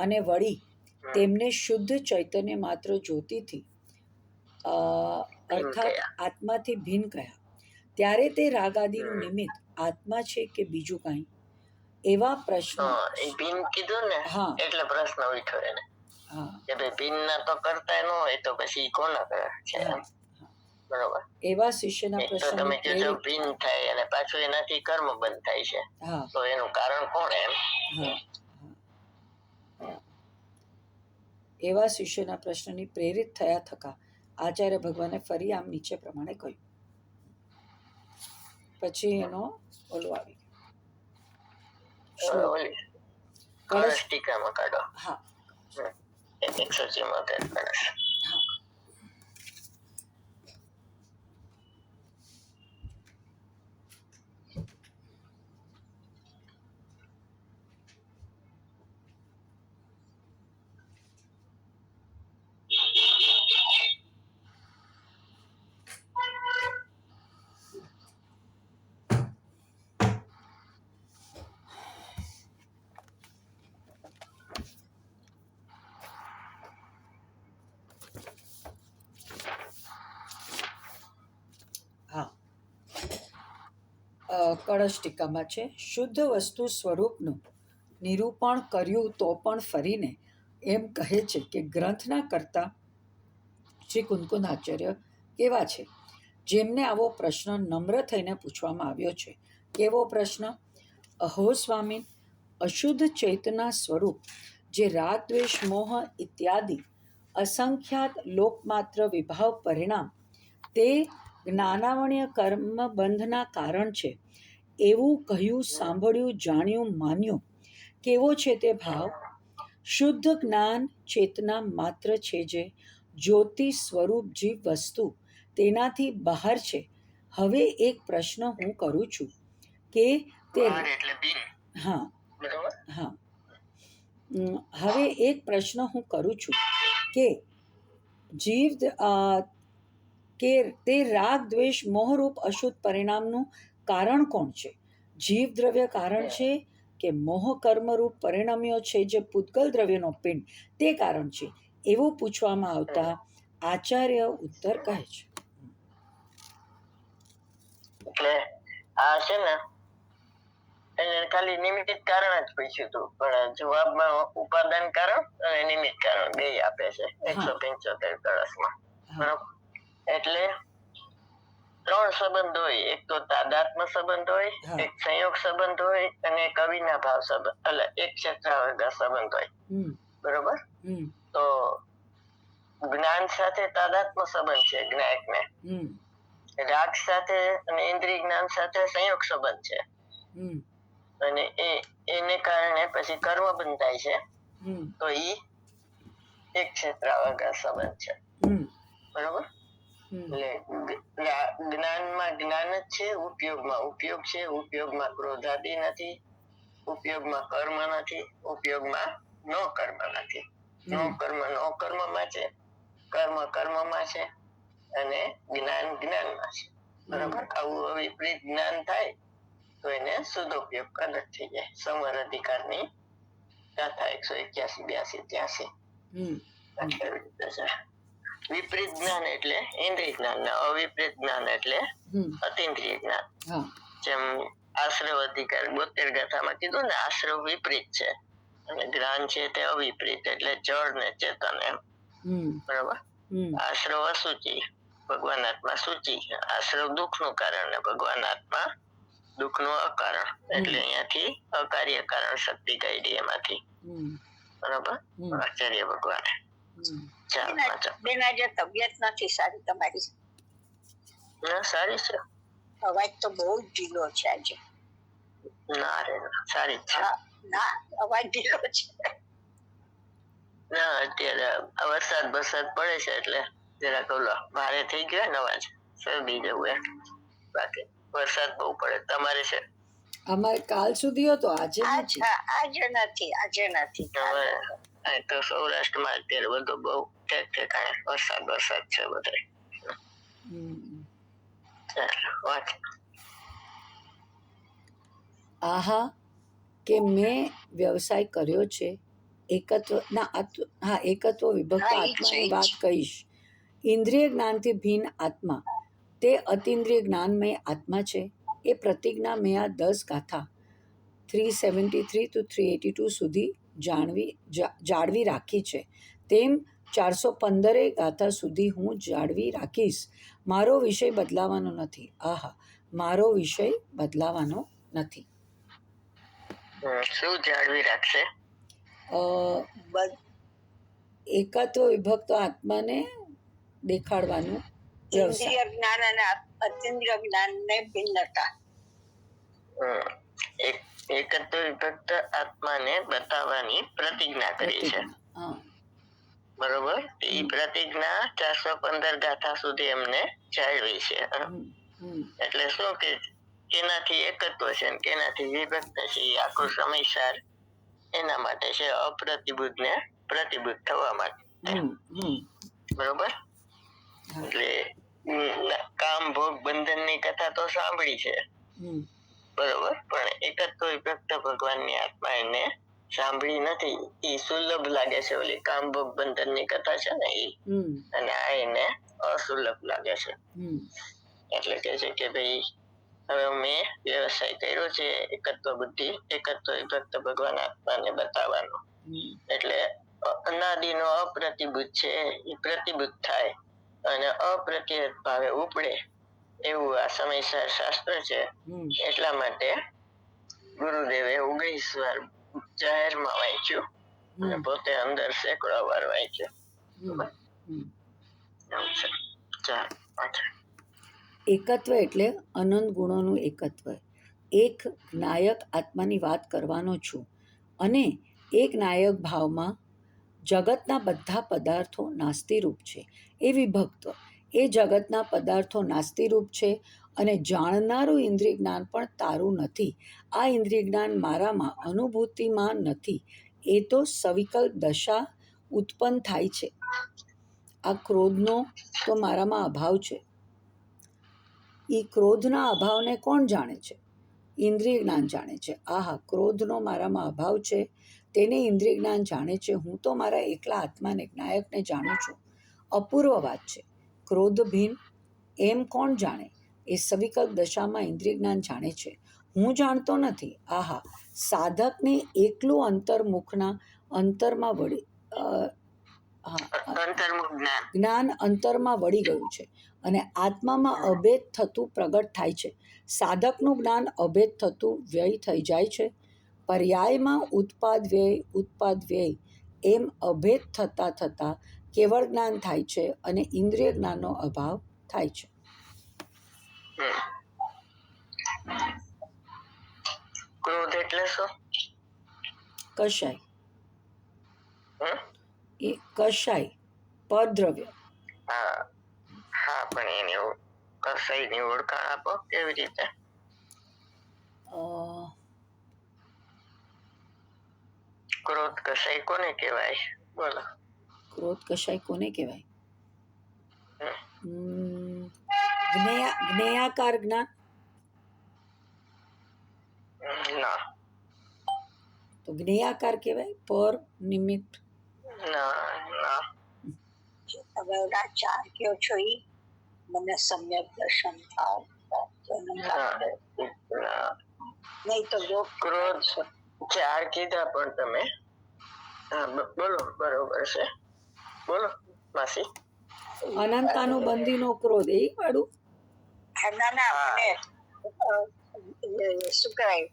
અને વળી તેમને શુદ્ધ ચૈતન્ય માત્ર જ્યોતિથી અર્થાત આત્માથી ભિન્ન કહ્યા. ત્યારે તે રાગાદિનું નિમિત્ત આત્મા છે કે બીજું કાંઈ? એવા પ્રશ્ન ભિન્ન કીધું ને, એટલે પ્રશ્ન ઉઠ્યો એને કે ભાઈ ભિન્ન ના તો કરતા ન હોય તો પછી કોના કરે છે? બરોબર. એવા શિષ્યના પ્રશ્ન તમે જો ભિન્ન થાય અને પાછું એનાથી કર્મ બંધ થાય છે, તો એનું કારણ કોણ? એમ એવા શિષ્યના પ્રશ્નની પ્રેરિત થયા થકા આચાર્ય ભગવાને ફરી આમ નીચે પ્રમાણે કહ્યું. પછી એનો ઓલો આવી ગયો. કળશ ટીકામાં કાઢો. હા. 174 કળશ. કળશ ટીકામાં છે. શુદ્ધ વસ્તુ સ્વરૂપનું નિરૂપણ કર્યું તો પણ ફરીને એમ કહે છે કે ગ્રંથના કર્તા શ્રી કુંકુનાચાર્ય કેવા છે, જેમને આવો પ્રશ્ન નમ્ર થઈને પૂછવામાં આવ્યો છે. કેવો પ્રશ્ન? અહો સ્વામી, અશુદ્ધ ચેતના સ્વરૂપ જે રાગ દ્વેષ મોહ ઇત્યાદિ અસંખ્યાત લોકમાત્ર વિભાવ પરિણામ તે જ્ઞાનાવણ્ય કર્મ બંધના કારણ છે એવું કહ્યું, સાંભળ્યું, જાણ્યું, માન્યું. કેવો છે તે ભાવ? શુદ્ધ જ્ઞાન ચેતના માત્ર છે જે જ્યોતિ સ્વરૂપ જીવ વસ્તુ તેનાથી બહાર છે. હવે એક પ્રશ્ન હું કરું છું કે તે હવે એક પ્રશ્ન હું કરું છું કે જીવ કે તે રાગ દ્વેષ મોહરૂપ અશુદ્ધ પરિણામનું કારણ કોણ છે? જીવ દ્રવ્ય કારણ છે કે મોહ કર્મરૂપ પરિણામ્યો છે જે પૂતગલ દ્રવ્યનો પિંડ તે કારણ છે? એવું પૂછવામાં આવતા આચાર્ય ઉત્તર કહે છે. એટલે આ છે ને એને ખાલી નિમિત્ત કારણ જ પૂછ્યું હતું, પણ જવાબમાં ઉપાદાન કારણ અને નિમિત્ત કારણ બે આપે છે 175 કળશમાં. બરાબર. એટલે 3 સંબંધ હોય. એક તો તાદાત્મ્ય સંબંધ હોય, એક સંયોગ સંબંધ હોય અને એક અવિનાભાવ સંબંધ, એટલે એક ક્ષેત્રાવર્ગા સંબંધ હોય. બરોબર. તો જ્ઞાન સાથે તાદાત્મ્ય સંબંધ છે જ્ઞાયકને, રાગ સાથે અને ઇન્દ્રિય જ્ઞાન સાથે સંયોગ સંબંધ છે, અને એને કારણે પછી કર્મ બંધાય છે, તો ઈ એક ક્ષેત્રાવર્ગા સંબંધ છે. બરોબર. એટલે જ્ઞાનમાં જ્ઞાન જ છે, ઉપયોગમાં ઉપયોગ છે, ઉપયોગમાં ક્રોધાદી નથી, ઉપયોગમાં કર્મ નથી, ઉપયોગમાં નો કર્મ નથી. નો કર્મ નો કર્મમાં છે, કર્મ કર્મમાં છે, અને જ્ઞાન જ્ઞાનમાં છે. બરાબર. આવું અવિપરીત જ્ઞાન થાય તો એને સદુપયોગ કદક થઈ જાય. સમર અધિકારની ગાથા 181, 82, 83. વિપરીત જ્ઞાન એટલે ઇન્દ્રિય જ્ઞાન, ને અવિપરીત જ્ઞાન એટલે અતિન્દ્રિય જ્ઞાન. જેમ આશ્રવ અધિકાર 72 ગાથામાં કીધું ને, આશ્રવ વિપરીત છે અને જ્ઞાન છે તે અવિપરીત, એટલે જળ ને ચેતન એમ. બરાબર. આશ્રવ અસુચિ, ભગવાન આત્મા સૂચિ. આશ્રવ દુઃખ નું કારણ ને ભગવાન આત્મા દુઃખ નું અકારણ, એટલે અહીંયાથી અકાર્ય કારણ શક્તિ કાઢી એમાંથી. બરાબર, આચાર્ય ભગવાને. ચાલ પાછા. બેન આજે તબિયત નથી સારી તમારી? ના, સારી છે. અવાજ તો બહુ જ ઢીલો છે આજે. ના રે, સારી છે. ના, અવાજ ઢીલો છે. ના, અત્યારે વરસાદ પડે છે એટલે જરાક ઓલો ભારે થઈ ગયો ને અવાજ, શરદી જેવું એમ. બાકી વરસાદ બહુ પડે. તમારે છે? અમારે કાલ સુધી હતો, આજે નથી. આજે નથી. હવે તો સૌરાષ્ટ્રમાં અત્યારે બધો બહુ ઠેકાણે વરસાદ છે બધે. વાત આહા કે મેં વ્યવસાય કર્યો છે એકત્વ વિભક્ત આત્માની વાત કહીશ. ઇન્દ્રિય જ્ઞાનથી ભિન્ન આત્મા તે અતિન્દ્રિય જ્ઞાનમય આત્મા છે. એ પ્રતિજ્ઞા મેં આ 10 ગાથા 373 to 382 સુધી જાળવી રાખી છે. તેમ 415 ગાથા સુધી હું જાળવી રાખીશ. મારો વિષય બદલાવાનો નથી. આહા, મારો વિષય બદલાવાનો નથી. શું જાળવી રાખશે? એકત્વ વિભક્ત આત્માને દેખાડવાનું ઇન્દ્રિય જ્ઞાન અને અતિન્દ્રિય જ્ઞાનને ભિન્નતા. એકત્વ વિભક્ત આત્માને બતાવવાની પ્રતિજ્ઞા કરી છે. બરોબર, એ પ્રતિજ્ઞા 415 ગાથા સુધી એમને જાળવી છે. એટલે શું કે કેનાથી એકત્વ છે ને કેનાથી વિભક્ત છે એ આખું સમયસાર એના માટે છે, અપ્રતિબુદ્ધ ને પ્રતિબુદ્ધ થવા માટે. બરોબર, એટલે કામ ભોગ બંધન ની કથા તો સાંભળી છે. બરોબર, પણ એકત્વ વિભક્ત ભગવાન ની આત્મા એને સાંભળી નથી. એ સુલભ લાગે છે. ઓલી કામ ભોગ બંધન ની કથા છે ને એ, અને આ એને અસુલભ લાગે છે. એટલે કે છે કે ભાઈ હવે મેં વ્યવસાય કર્યો છે એકત્વ વિભક્ત ભગવાન આત્માને બતાવવાનો. એટલે અનાદિનો અપ્રતિબુદ્ધ છે એ પ્રતિબુદ્ધ થાય અને અપ્રતિહત ભાવે ઉપડે એવું આ સમયસાર શાસ્ત્ર છે. એટલા માટે ગુરુદેવે 19 વાર જાહેરમાં વાંચ્યું અને પોતે અંદર સેંકડો વાર વાંચ્યું. એકત્વ એટલે અનંત ગુણોનું એકત્વ. એક જ્ઞાયક આત્માની વાત કરવાનો છું અને એક જ્ઞાયક ભાવમાં જગતના બધા પદાર્થો નાસ્તિરૂપ છે. એ વિભક્ત એ જગતના પદાર્થો નાસ્તિરૂપ છે અને જાણનારું ઇન્દ્રિય જ્ઞાન પણ તારું નથી. આ ઇન્દ્રિય જ્ઞાન મારામાં અનુભૂતિમાં નથી. એ તો સવિકલ્પ દશા ઉત્પન્ન થાય છે. આ ક્રોધનો તો મારામાં અભાવ છે. એ ક્રોધના અભાવને કોણ જાણે છે? ઇન્દ્રિય જ્ઞાન જાણે છે. આહા, ક્રોધનો મારામાં અભાવ છે તેને ઇન્દ્રિય જ્ઞાન જાણે છે. હું તો મારા એકલા આત્માને જ્ઞાયકને જાણું છું. અપૂર્વ વાત છે. ક્રોધ ભિન્ન એમ કોણ જાણે? એ સવિકલ્પ દશામાં ઇન્દ્રિય જ્ઞાન જાણે છે. હું જાણતો નથી. આહા, સાધકને એકલું અંતર્મુખના અંતરમાં વળી જ્ઞાન અંતરમાં વળી ગયું છે અને આત્મામાં અભેદ થતું પ્રગટ થાય છે. સાધકનું જ્ઞાન અભેદ થતું વ્યય થઈ જાય છે. પર્યાયમાં ઉત્પાદ વ્યય એમ અભેદ થતા કેવળ જ્ઞાન થાય છે અને ઇન્દ્રિય જ્ઞાનનો અભાવ થાય છે. ક્રોધ એટલે શું? કશાય. એ કશાય પરદ્રવ્ય. હા, પણ એની કશાયની ઓળખાણ આપો. કેવી રીતે? ક્રોધ કશાય કોને કહેવાય? બોલો. ક્રોધ કશાય કોને કહેવાય? જ્ઞેયાકાર જ્ઞાન. ના. તો જ્ઞેયાકાર કહેવાય? પર નિમિત્ત. ના. તમે ઓલા 4 કયો છો ઈ મને સમ્યક દર્શન થાવ નહીં તો જો ક્રોધ 4 કીધા પણ તમે. બોલો, બરોબર છે. બોલો માસી. અનંતાનો બંધીનો ક્રોધ એ વાળું. ના મને શું કહેવાય,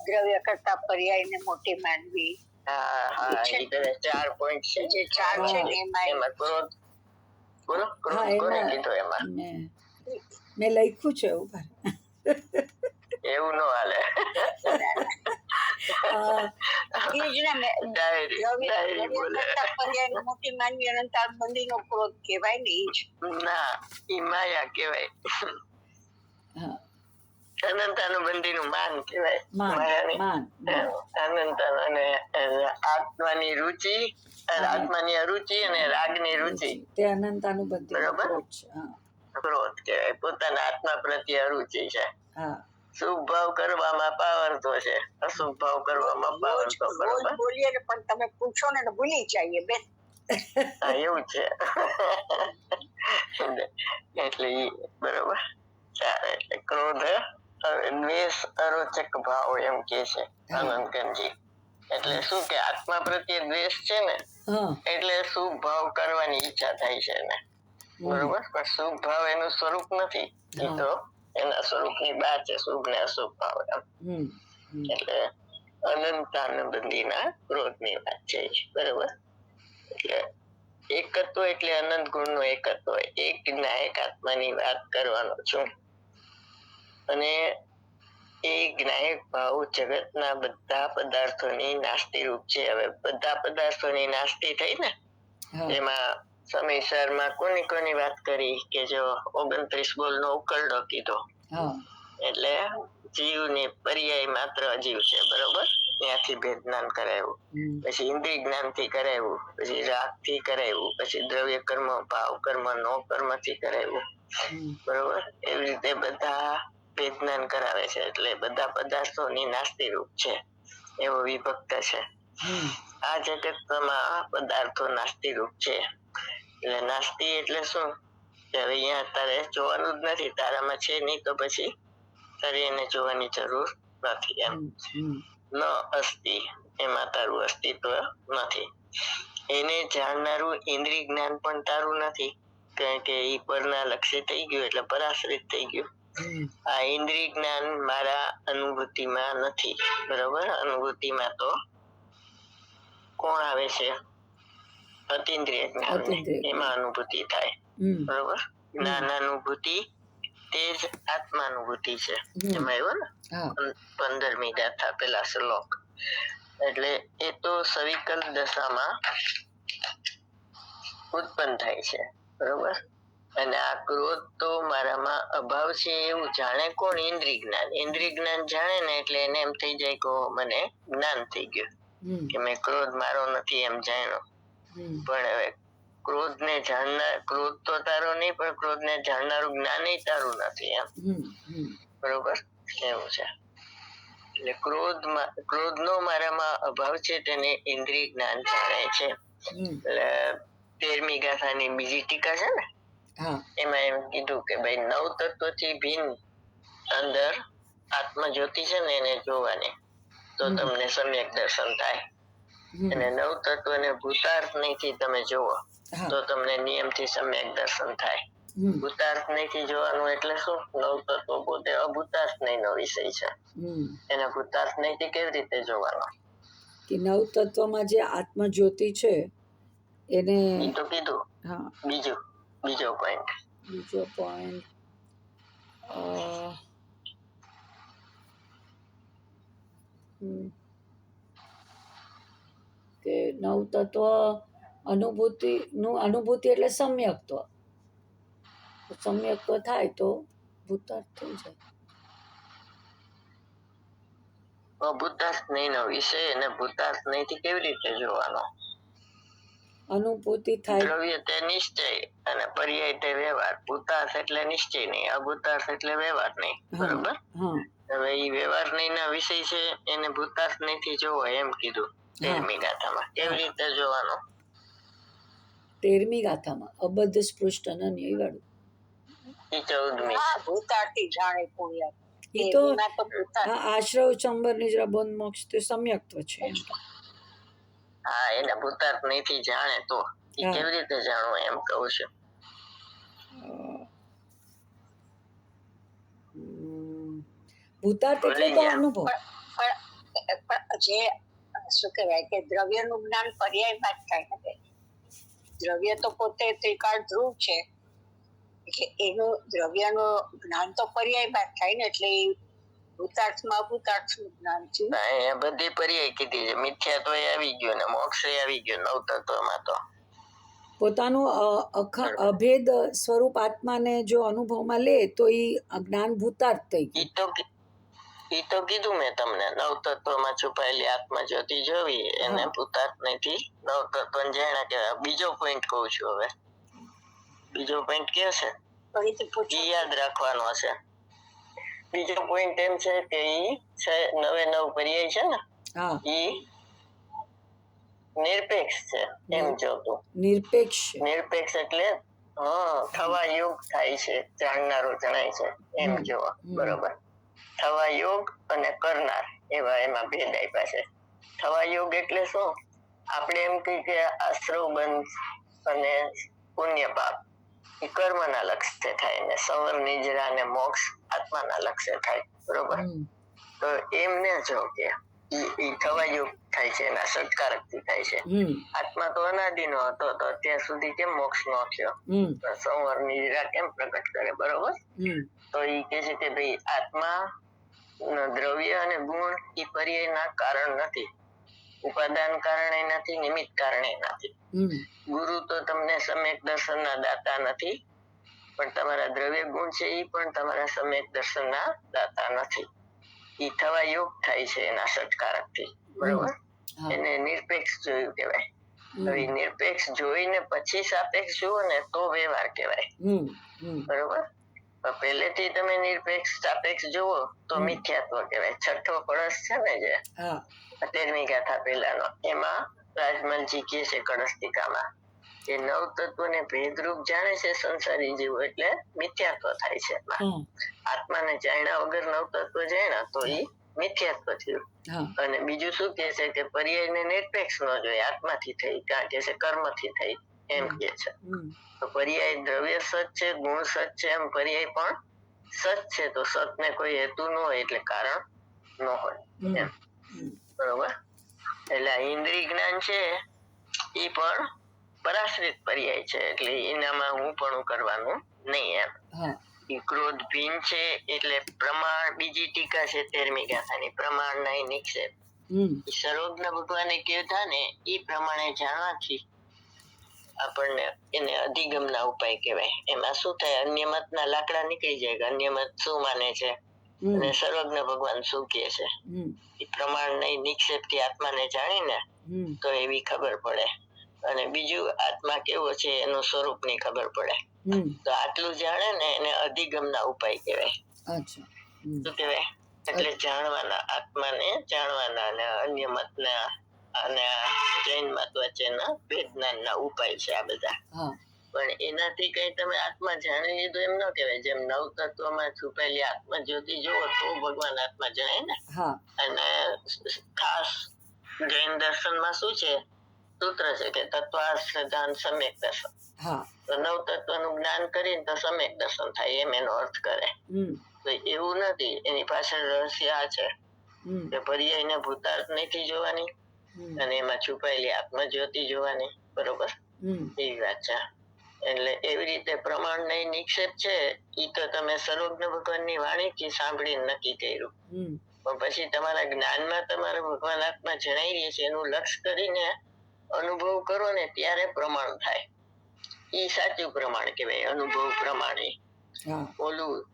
દ્રવ્ય કરતા પર્યાયને મોટી માનવી, હા હા છે. એ બધા 4 પોઈન્ટ છે જે 4 છે ને એમાં ક્રોધ બોલો હા ક્રોધ કોને એમાં કીધો એમાં મેં લખ્યું છે ઉપર. એવું ન હાલે. એ જ ને ડાયરી બોલે. પર્યાય મોટી માનવી અનંતાર બંધીનો ક્રોધ કહેવાય ને એ જ. ના ઈ માયા કહેવાય. હા અનંતાનું બંધીનું માન કહેવાય. માન માયાની માન અનંતાનું અને આત્માની રુચિ આત્માની અરુચિ અને રાગની રુચિ તે અનંતાનું બંધીનો બરોબર. ક્રોધ છે. હા ક્રોધ કહેવાય. પોતાના આત્મા પ્રત્યે અરુચિ છે. હા શુભ ભાવ કરવામાં પાવરતો છે, અશુભ ભાવ કરવામાં પાવરતો. બરોબર બોલીએ ને પણ તમે પૂછો ને ભૂલી જઈએ બેન. હા એવું છે. એટલે ઈ બરોબર. એટલે ક્રોધ દ્વેષ અરોચક ભાવ એમ કે છે અનંતજી. એટલે શું કે આત્મા પ્રત્યે દ્વેષ છે ને એટલે શુભ ભાવ કરવાની ઈચ્છા થાય છે એને. બરોબર. પણ શુભ ભાવ એનું સ્વરૂપ નથી. એ તો એના સ્વરૂપની બહાર છે શુભ ને અશુભ ભાવ એમ. એટલે અનંતાનંદીના ક્રોધની વાત છે. બરોબર. એટલે એકત્વ એટલે અનંત ગુણનો એકત્વ. એક જ્ઞાયક આત્માની વાત કરવાનો છું. અને એ જ્ઞાયક ભાવ જગતના બધા પદાર્થોની નાસ્તી રૂપ છે. હવે બધા પદાર્થોની નાસ્તી થઈ ને એમાં સમયસરમાં કોની વાત કરી કે જો 29 બોલ નો ઉકરડો કીધો. એટલે જીવની પર્યાય માત્ર અજીવ છે. બરોબર. ત્યાંથી ભેદ જ્ઞાન કરાયું, પછી ઇન્દ્રિય જ્ઞાન થી કરાયું, પછી રાગ થી કરાયું, પછી દ્રવ્ય કર્મ ભાવ કર્મ નો કર્મ થી કરાયું. બરોબર. એવી રીતે બધા ભેદ જ્ઞાન કરાવે છે. એટલે બધા પદાર્થોની નાસ્તી રૂપ છે એવો વિભક્ત છે. આ જગતમાં પદાર્થો નાસ્તી રૂપ છે. એટલે નાસ્તી એટલે શું કે હવે અહીંયા તારે જોવાનું જ નથી, તારામાં છે નહીં તો પછી તારે એને જોવાની જરૂર નથી એમ. ન અસ્તિ એમાં તારું અસ્તિત્વ નથી. એને જાણનારું ઇન્દ્રિય જ્ઞાન પણ તારું નથી, કારણ કે ઈ પરના લક્ષ્ય થઈ ગયું એટલે પરાશ્રિત થઈ ગયું. આ ઇન્દ્રિય જ્ઞાન મારા અનુભૂતિમાં નથી. બરોબર. અનુભૂતિમાં તો કોણ આવે છે? અતિન્દ્રિય જ્ઞાન. એમાં અનુભૂતિ થાય. બરોબર. જ્ઞાનાનુભૂતિ તે જ આત્માનુભૂતિ છે. એમાં આવ્યો ને 15મી ગાથા પેલા શ્લોક. એટલે એ તો સવિકલ દશામાં ઉત્પન્ન થાય છે. બરોબર. અને આ ક્રોધ તો મારામાં અભાવ છે એવું જાણે કોણ? ઇન્દ્રિય જ્ઞાન. ઇન્દ્રિય જ્ઞાન જાણે ને એટલે એને એમ થઈ જાય કે મને જ્ઞાન થઈ ગયું કે મેં ક્રોધ મારો નથી એમ જાણ્યો. પણ હવે ક્રોધ ને જાણનાર, ક્રોધ તો તારો નહીં, પણ ક્રોધ ને જાણનારું જ્ઞાન તારું નથી એમ. બરોબર. એવું છે. એટલે ક્રોધ નો મારામાં અભાવ છે તેને ઇન્દ્રિય જ્ઞાન જાણે છે. એટલે 13મી ગાથાની બીજી ટીકા છે ને એમાં એમ કીધું કે ભાઈ 9 તત્વથી ભિન્ન અંદર આત્મા જ્યોતિ છે ને એને જોવાની તો તમને સમ્યક દર્શન થાય. અને 9 તત્વને ભૂતાર્થ નહીંથી તમે જુઓ તો તમને નિયમથી સમ્યક દર્શન થાય. ભૂતાર્થ નહીંથી જોવાનું એટલે શું? 9 તત્વો પોતે અભૂતાર્થ નહીંનો વિષય છે. એને ભૂતાર્થ નહીંથી કેવી રીતે જોવાનો? કે 9 તત્વમાં જે આત્મા જ્યોતિ છે એને તો કીધું. બીજો પોઈન્ટ કે 9 તત્વ અનુભૂતિ એટલે સમ્યક્ત્વ. સમ્યક્ત્વ થાય તો ભૂતાર્થ થઈ જાય. ભૂતાર્થ નહીંનો વિષય અને ભૂતાર્થ નહીંથી કેવી રીતે જોવાનો? અનુભૂતિ થાય. દ્રવ્ય તે નિશ્ચય અને પર્યાય તે વ્યવહાર. ભૂતાર્થ એટલે નિશ્ચય નહીં, અભૂતાર્થ એટલે વ્યવહાર નહીં. બરોબર. હવે એ વ્યવહાર નહીં ના વિષય છે એને ભૂતાર્થ નહીંથી જોવો એમ કીધું 13મી ગાથામાં. કેવી રીતે જોવાનો? 13મી ગાથામાં અબદ્ધ સ્પૃષ્ટ અનન્ય વાળું. એ 14મી. ભૂતાર્થી જાણે પુણ્ય. એ તો આશ્રવ ચંબર નિદ્રા બંધ મોક્ષ તે સમ્યક્ત્વ છે. હા, એને ભૂતાર્થ નહીંથી જાણે તો એ કેવી રીતે જાણવું એમ કહું છું. ભૂતાર્થ એટલે તો અનુભવ. જે શું કહેવાય કે દ્રવ્યનું જ્ઞાન પર્યાયમાં જ થાય ને. દ્રવ્ય તો પોતે ત્રિકાળ ધ્રુવ છે, એટલે એનું દ્રવ્યનું જ્ઞાન તો પર્યાયમાં જ થાય ને, એટલે ભૂતાર્થમાં અભૂતાર્થનું જ્ઞાન છે. અહીંયા બધી પર્યાય કીધી છે, મિથ્યાત્વ આવી ગયું ને મોક્ષ આવી ગયું નવ તત્વમાં. તો પોતાનું અભેદ સ્વરૂપ આત્માને જો અનુભવમાં લે તો એ જ્ઞાન ભૂતાર્થ થઈ ગયું. ઈ તો કીધું મેં તમને, નવ તત્વમાં છુપાયેલી આત્મા જ્યોતિ જોવી એને ભૂતાર્થ નથી, નવ તત્વ જાણ્યા કહેવાય. બીજો પોઈન્ટ કહું છું હવે. બીજો પોઈન્ટ કે છે યાદ રાખવાનો છે. બીજો પોઈન્ટ એમ છે કે ઈ નવે નવ પર્યાય છે ને, ઈ નિરપેક્ષ છે એમ જોતું. નિરપેક્ષ એટલે થવા યોગ થાય છે, જાણનારો જણાય છે એમ જોવા. બરોબર. થવા યોગ અને કરનાર એવા એમાં ભેદ આપ્યા છે. થવા યોગ એટલે શું? આપણે એમ કહીએ કે આશ્રવ બંધ અને પુણ્ય પાપ એ કર્મના લક્ષ્ય થાય, ને સંવર નિજરા અને મોક્ષ આત્માના લક્ષ્ય થાય. બરોબર. તો એમને જો કે ઈ થવા યોગ થાય છે, એના સત્કારક થી થાય છે. આત્મા તો અનાદિનો હતો, તો અત્યાર સુધી કેમ મોક્ષ નો થયો? સંવર નિજરા કેમ પ્રગટ કરે? બરોબર. તો ઈ કે છે કે ભાઈ આત્મા દ્રવ્ય અને ગુણ એ પર્યાયના કારણ નથી, ઉપાદાન કારણે નથી, નિમિત્ત કારણે નથી. ગુરુ તો તમને સમ્યક દર્શનના દાતા નથી, પણ તમારા દ્રવ્ય ગુણ છે એ પણ તમારા સમ્યક દર્શનના દાતા નથી. ઈ થવા યોગ થાય છે એના સત્કારક થી. બરોબર. એને નિરપેક્ષ જોયું કહેવાય. હવે નિરપેક્ષ જોઈને પછી સાપેક્ષ જુઓ ને તો વ્યવહાર કહેવાય. બરોબર. પહેલેથી તમે નિરપેક્ષ સાપેક્ષ જુઓ તો મિથ્યાત્વ કહેવાય. છઠ્ઠો કળશ છે ને, જે 13મી ગાથા પહેલાનો, એમાં રાજમલજી કહે છે કળશટીકામાં કે નવ તત્વને ભેદરૂપ જાણે છે સંસારી જીવો, એટલે મિથ્યાત્વ થાય છે. આત્માને જાણ્યા વગર નવ તત્વ જાણ્યા તો એ મિથ્યાત્વ થયું. અને બીજું શું કે છે કે પર્યાયને નિરપેક્ષ ન જોઈએ, આત્માથી થઈ, કારણ કે છે કર્મથી થઈ એમ કે છે. તો પર્યાય દ્રવ્ય સત છે, ગુણ સત છે, એમ પર્યાય પણ સત છે. તો સત ને કોઈ હેતુ ન હોય એટલે કારણ ન હોય એમ. બરોબર. એટલે ઇન્દ્રિય જ્ઞાન છે એ પણ પરાશ્રિત પર્યાય છે, એટલે એનામાં હું પણ કરવાનું નહીં એમ. ક્રોધ ભીન છે એટલે પ્રમાણ. બીજી ટીકા છે 13મી ગાથાની, પ્રમાણ નહીં નિક્ષેપ. સર્વજ્ઞ ભગવાને કીધા ને એ પ્રમાણે જાણવાથી આપણને એને અધિગમના ઉપાય કહેવાય. એમાં શું થાય? અન્ય મતના લાકડા નીકળી જાય કે અન્ય મત શું માને છે અને સર્વજ્ઞ ભગવાન શું કહે છે. એ પ્રમાણ નહીં નિક્ષેપ થી આત્માને જાણીને તો એવી ખબર પડે. અને બીજું આત્મા કેવો છે એનું સ્વરૂપ ની ખબર પડે. તો આટલું જાણે ને એને અધિગમના ઉપાય કહેવાય. શું કહેવાય? એટલે જાણવાના, આત્માને જાણવાના, અને અન્ય મતના અને જૈન મત વચ્ચેના ભેદના ઉપાય છે આ બધા. પણ એનાથી કઈ તમે આત્મા જાણી લીધું એમ ન કહેવાય. જેમ નવ તત્વમાં છુપાયેલી આત્મા જ્યોતિ જુઓ તો ભગવાન આત્મા જણાય ને. અને ખાસ જૈન દર્શનમાં શું છે? સૂત્ર છે કે તત્વાશ્રદાન સમ્યક દર્શન. તો નવ તત્વનું જ્ઞાન કરીને તો સમ્યક દર્શન થાય એમ એનો અર્થ કરે. તો એવું નથી, એની પાછળ રહસ્ય આ છે કે પર્યાયને ભૂતાર્થ નથી જોવાની અને એમાં છુપાયેલી આત્મા જ્યોતિ જોવાની. બરોબર. એવી વાત છે. એટલે એવી રીતે પ્રમાણ નહીં નિક્ષેપ છે ઈ તો તમે સર્વજ્ઞ ભગવાનની વાણીથી સાંભળીને નક્કી કર્યું. પણ પછી તમારા જ્ઞાનમાં તમારે ભગવાન આત્મા જણાઈ રહી છે એનું લક્ષ્ય કરીને અનુભવ કરો ને ત્યારે પ્રમાણ થાય. ઈ સાચું પ્રમાણ કહેવાય, અનુભવ પ્રમાણે. ઓલું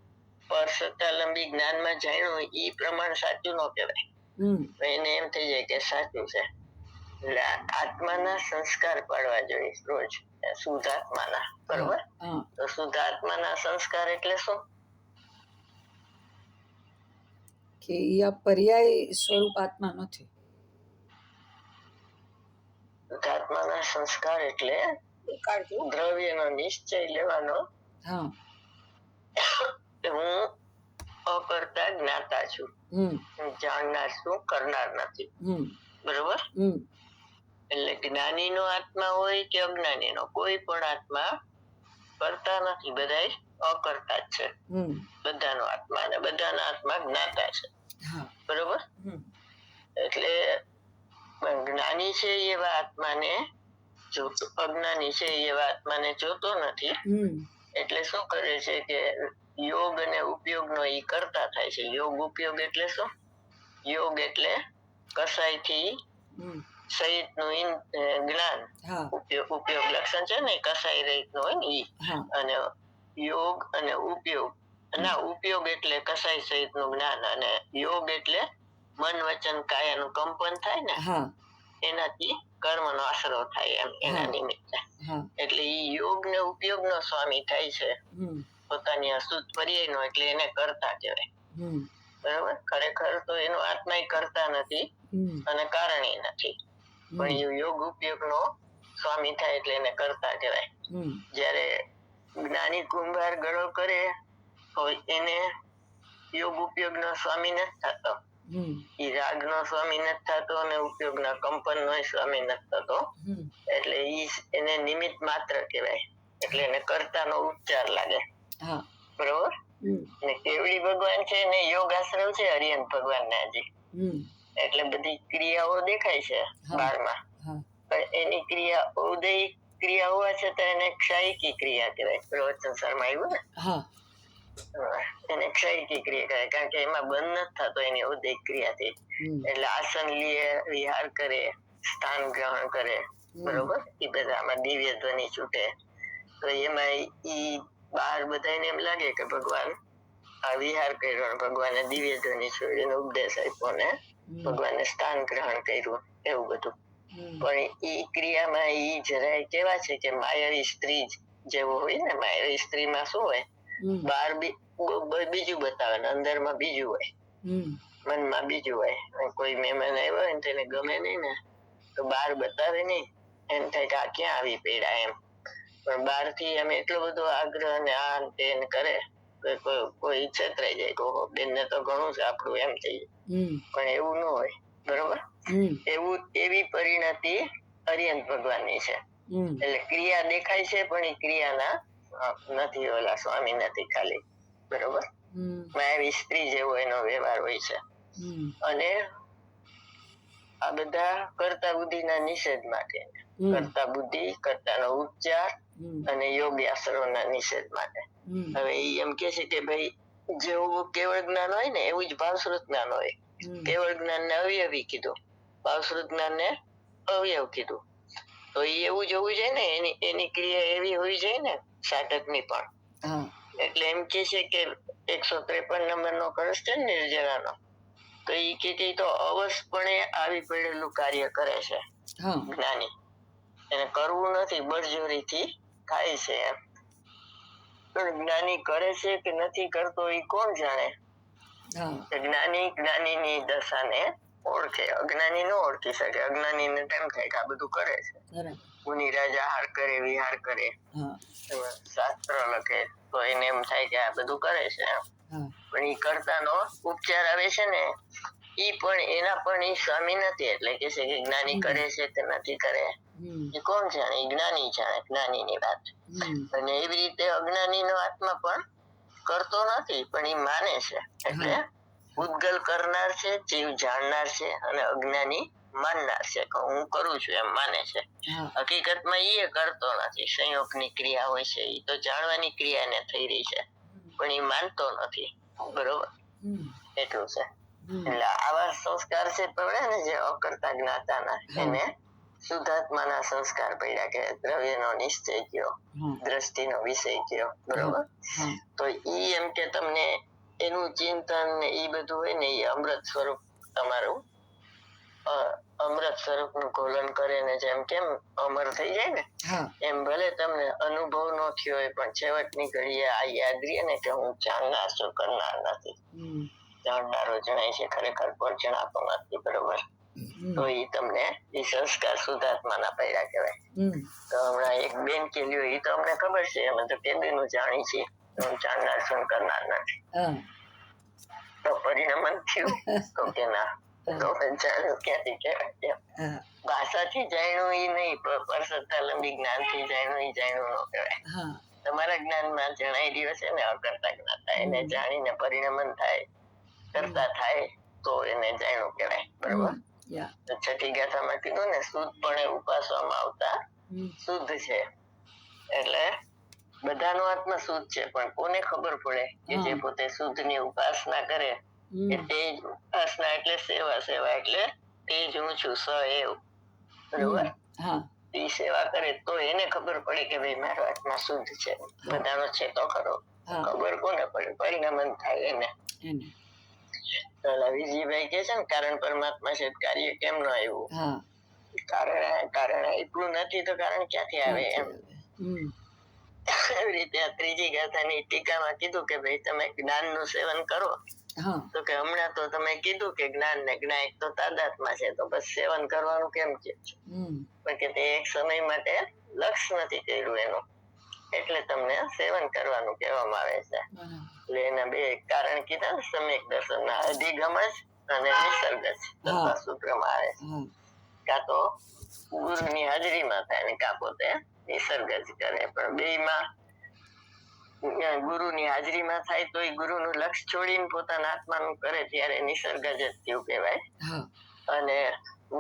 પરસત્તાલંબી જ્ઞાનમાં જાણ્યું ઈ પ્રમાણ સાચું ન કહેવાય. એને એમ થઈ જાય કે સાચું છે. એટલે આત્માના સંસ્કાર પાડવા જોઈએ રોજ, શુદ્ધ આત્માના. બરોબર. તો શુદ્ધ આત્માના સંસ્કાર એટલે શું? કે આ પર્યાય સ્વરૂપ આત્મા નથી. શુદ્ધ આત્માના સંસ્કાર એટલે દ્રવ્યનો નિશ્ચય લેવાનો. હું અકર્તા જ્ઞાતા છું, જાણનાર છું, કરનાર નથી. બરોબર. એટલે જ્ઞાનીનો આત્મા હોય કે અજ્ઞાનીનો, કોઈ પણ આત્મા કરતા નથી, બધા અકર્તા જ છે. બધાનો આત્મા, અને બધાના આત્મા જ્ઞાતા છે. બરોબર. એટલે પણ જ્ઞાની છે એવા આત્માને જોતો, અજ્ઞાની છે એવા આત્માને જોતો નથી. એટલે શું કરે છે કે યોગ અને ઉપયોગનો ઈ કરતા થાય છે. યોગ ઉપયોગ એટલે શું? યોગ એટલે કસાયથી સહિતનું જ્ઞાન. ઉપયોગ લક્ષણ છે ને કસાય રહિતનું હોય ને ઈ. અને યોગ અને ઉપયોગ ના, ઉપયોગ એટલે કસાય સહિતનું જ્ઞાન, અને યોગ એટલે મન વચન કાયાનું કંપન થાય ને એનાથી કર્મનો આશરો થાય એમ, એના નિમિત્તે. એટલે ઈ યોગ ને ઉપયોગ નો સ્વામી થાય છે, પોતાની અશુદ્ધ પર્યાય નો, એટલે એને કરતા કહેવાય. બરાબર? ખરેખર તો એનો આત્મા કરતા નથી અને કારણે નથી, પણ એ યોગ ઉપયોગ નો સ્વામી થાય એટલે એને કરતા કહેવાય. જયારે જ્ઞાની કુંભાર ગળો કરે તો એને યોગ ઉપયોગ નો સ્વામી નથી થતો, ઈ રાગ નો સ્વામી નથી થતો અને ઉપયોગ ના કંપન નો સ્વામી નથી થતો. એટલે ઈ એને નિમિત્ત માત્ર કહેવાય, એટલે એને કર્તા નો ઉપચાર લાગે. બરોબર? ને કેવડી ભગવાન છે ને યોગ આશ્રવ છે હરિયન ભગવાન ના હજી, એટલે બધી ક્રિયાઓ દેખાય છે બાળમાં, પણ એની ક્રિયા ઉદય ક્રિયા હોવા છતાં એને ક્ષયકી ક્રિયા કહેવાય. પ્રવચન સારમાં આવ્યું ને, એને ક્ષયકી ક્રિયા કહેવાય, કારણ કે એમાં બંધ નથી થતો એની ઉદય ક્રિયાથી. એટલે આસન લે, વિહાર કરે, સ્થાન ગ્રહણ કરે, બરોબર, એ બધામાં દિવ્ય ધ્વનિ છૂટે, તો એમાં ઈ બહાર બધાને એમ લાગે કે ભગવાન આ વિહાર કર્યો, ભગવાને દિવ્ય ધ્વનિ છોડીને ઉપદેશ આપ્યો ને ભગવાને સ્થાન ગ્રહણ કર્યું, એવું બધું. પણ ઈ ક્રિયામાં ઈ જરાય કેવા છે કે માયાવી સ્ત્રી જેવું હોય ને. માયાવી સ્ત્રીમાં શું હોય, બહાર બીજું બતાવે ને અંદરમાં બીજું હોય, મનમાં બીજું હોય. કોઈ મહેમાન આવ્યો હોય ને તેને ગમે નહીં ને તો બહાર બતાવે નહીં, એમ થાય કે આ ક્યાં આવી પીડા એમ. પણ બહાર થી એમ એટલો બધો આગ્રહ ને આ તેન કરે, કોઈ છેતરાઈ જાય કે ઓહો બેન ને તો ઘણું છે આપણું એમ થઈ જાય. પણ એવું ન હોય, બરોબર? એવી પરિણતિ હરિયંત ભગવાન ની છે. એટલે ક્રિયા દેખાય છે પણ એ ક્રિયાના નથી, ઓલા સ્વામી નથી ખાલી, બરોબર? માયાવી સ્ત્રી જેવો એનો વ્યવહાર હોય છે. અને આ બધા કર્તા બુદ્ધિના નિષેધ માટે, કર્તા બુદ્ધિ, કર્તાનો ઉપચાર અને યોગ્યાસરોના નિષેધ માટે. હવે એમ કે છે કે ભાઈ જેવું કેવળ જ્ઞાન હોય ને એવું જ ભાવશ્રુત જ્ઞાન હોય. કેવળ જ્ઞાન ને અવયવી કીધું, ભાવશ્રુત જ્ઞાન ને અવયવ કીધું. તો એ એવું જ હોવું જોઈએ ને, એની ક્રિયા એવી હોવી જોઈએ ને સાધક ની પણ. એટલે એમ કે છે કે 153 નંબર નો કળશ છે ને નિર્જરાનો, તો એ કે તો અવશ્યપણે આવી પડેલું કાર્ય કરે છે જ્ઞાની. એને કરવું નથી, બળજોરીથી થાય છે એમ. પણ જ્ઞાની કરે છે કે નથી કરતો એ કોણ જાણે? જ્ઞાની જ્ઞાનીની દશાને ઓળખે, અજ્ઞાની ન ઓળખી શકે. અજ્ઞાની ને તેમ થાય કે આ બધું કરે છે. મુનિરાજ આહાર કરે, વિહાર કરે, શાસ્ત્ર લખે, તો એને એમ થાય કે આ બધું કરે છે એમ. પણ ઈ કર્તાનો ઉપચાર આવે છે ને, ઈ પણ એના પણ ઈ સ્વામી નથી. એટલે કે છે કે જ્ઞાની કરે છે કે નથી કરે એ કોણ જાણે? એ જ્ઞાની જાણે, જ્ઞાની ની વાત. અને એવી રીતે અજ્ઞાની નો આત્મા પણ કરતો નથી, પણ એ માને છે. એટલે ઉદ્ગલ કરનાર છે, જીવ જાણનાર છે, અને અજ્ઞાની માનનાર છે કે હું કરું છું એમ માને છે. હકીકતમાં એ કરતો નથી. સંયોગની ક્રિયા હોય છે, એ તો જાણવાની ક્રિયા ને થઈ રહી છે, પણ એ માનતો નથી, બરોબર? એટલું છે. એટલે આવા સંસ્કાર છે પડે ને જે અકર્તા જ્ઞાતાના, એને શુદ્ધાત્માના સંસ્કાર પડ્યા કે દ્રવ્યનો નિશ્ચય કયો, દ્રષ્ટિનો વિષય કયો, બરોબર? તો ઈ એમ કે તમને એનું ચિંતન ને ઈ બધું હોય ને, એ અમૃત સ્વરૂપ તમારું, અમૃત સ્વરૂપ નું ઘોલન કરે ને જેમ કેમ અમર થઈ જાય ને, એમ ભલે તમને અનુભવ નો થયો હોય પણ છેવટની ઘડીએ આ યાદ રહે ને કે હું જાણનાર છું, કરનાર નથી. જાણનારો જણાય છે, ખરેખર કોઈ જણાતો નથી, બરોબર? તો ઈ તમને ઈ સંસ્કાર શુદ્ધાત્માના પડ્યા કહેવાય. તો હમણાં એક બેન કે લ્યો, ઈ તો અમને ખબર છે, અમે તો કેદીનું જાણી છીએ, હું જાણનાર છું, કરનાર નથી. તો પરિણામ થયું તો કે ના, તો જાણ્યું ક્યાંથી કહેવાય? ભાષાથી જાણ્યું ઈ નહીં, પરસત્તાલંબી જ્ઞાનથી જાણ્યું ઈ જાણ્યું ન કહેવાય. તમારા જ્ઞાનમાં જણાઈ રહ્યો છે ને અકર્તા જ્ઞાતા, એને જાણીને પરિણામ થાય, કરતા થાય તો એને જાણ્યું કહેવાય, બરોબર? યા છઠ્ઠી ગાથામાં કીધું ને શુદ્ધપણે ઉપાસવામાં આવતા શુદ્ધ છે. એટલે બધાનો આત્મા શુદ્ધ છે, પણ કોને ખબર પડે કે જે પોતે શુદ્ધ ની ઉપાસના કરે કે તે જ ઉપાસના એટલે સેવા, સેવા એટલે તે જ હું છું સ એવ, બરોબર. એ સેવા કરે તો એને ખબર પડે કે ભાઈ મારો આત્મા શુદ્ધ છે. બધાનો છે તો ખરો, ખબર કોને પડે? પરિણામન થાય એને. વિજયભાઈ કે છે ને કારણ પરમાત્મા છે, કાર્ય કેમ ન આવ્યું? કારણ એટલું નથી તો કારણ ક્યાંથી આવે એમ. એવી રીતે આ ત્રીજી ગાથાની ટીકામાં કીધું કે ભાઈ તમે જ્ઞાન નું સેવન કરો, તો કે હમણાં તો તમે કીધું કે જ્ઞાન ને જ્ઞાયક તો તાદાત્મા છે, તો બસ સેવન કરવાનું કેમ છે? પણ કે તે એક સમય માટે લક્ષ્ય નથી કર્યું એનું, એટલે તમને સેવન કરવાનું કહેવામાં આવે છે. એટલે એના બે કારણ કીધા ને, સમ્યક દર્શન ના અધિગમ જ અને નિસર્ગ જ સૂત્રમાં આવે છે. કાં તો ગુરુની હાજરીમાં થાય ને કાં પોતે નિસર્ગ જ કરે, પણ બેયમાં ગુરુની હાજરીમાં થાય તો ગુરુનું લક્ષ્ય છોડીને પોતાના આત્માનું કરે ત્યારે નિસર્ગ જ થયું કહેવાય. અને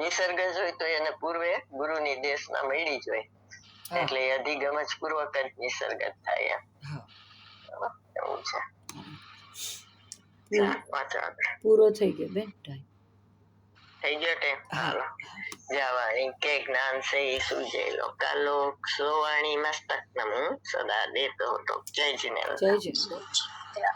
નિસર્ગ જ હોય તો એને પૂર્વે ગુરુની દેશના મળી જ હોય, એટલે અધિગમ જ પૂર્વક જ નિસર્ગ જ થાય. એવું છે. પૂરો થઈ ગયો બેન ટાઈમ. થઈ ગયો ટાઈમ. હાલો જવાણી કે જ્ઞાન સે સુજેલો કાલોક સોવાણી મસ્તક નમું સદા દેતો હતો. જય જીનેન્દ્ર. જય જીનેન્દ્ર.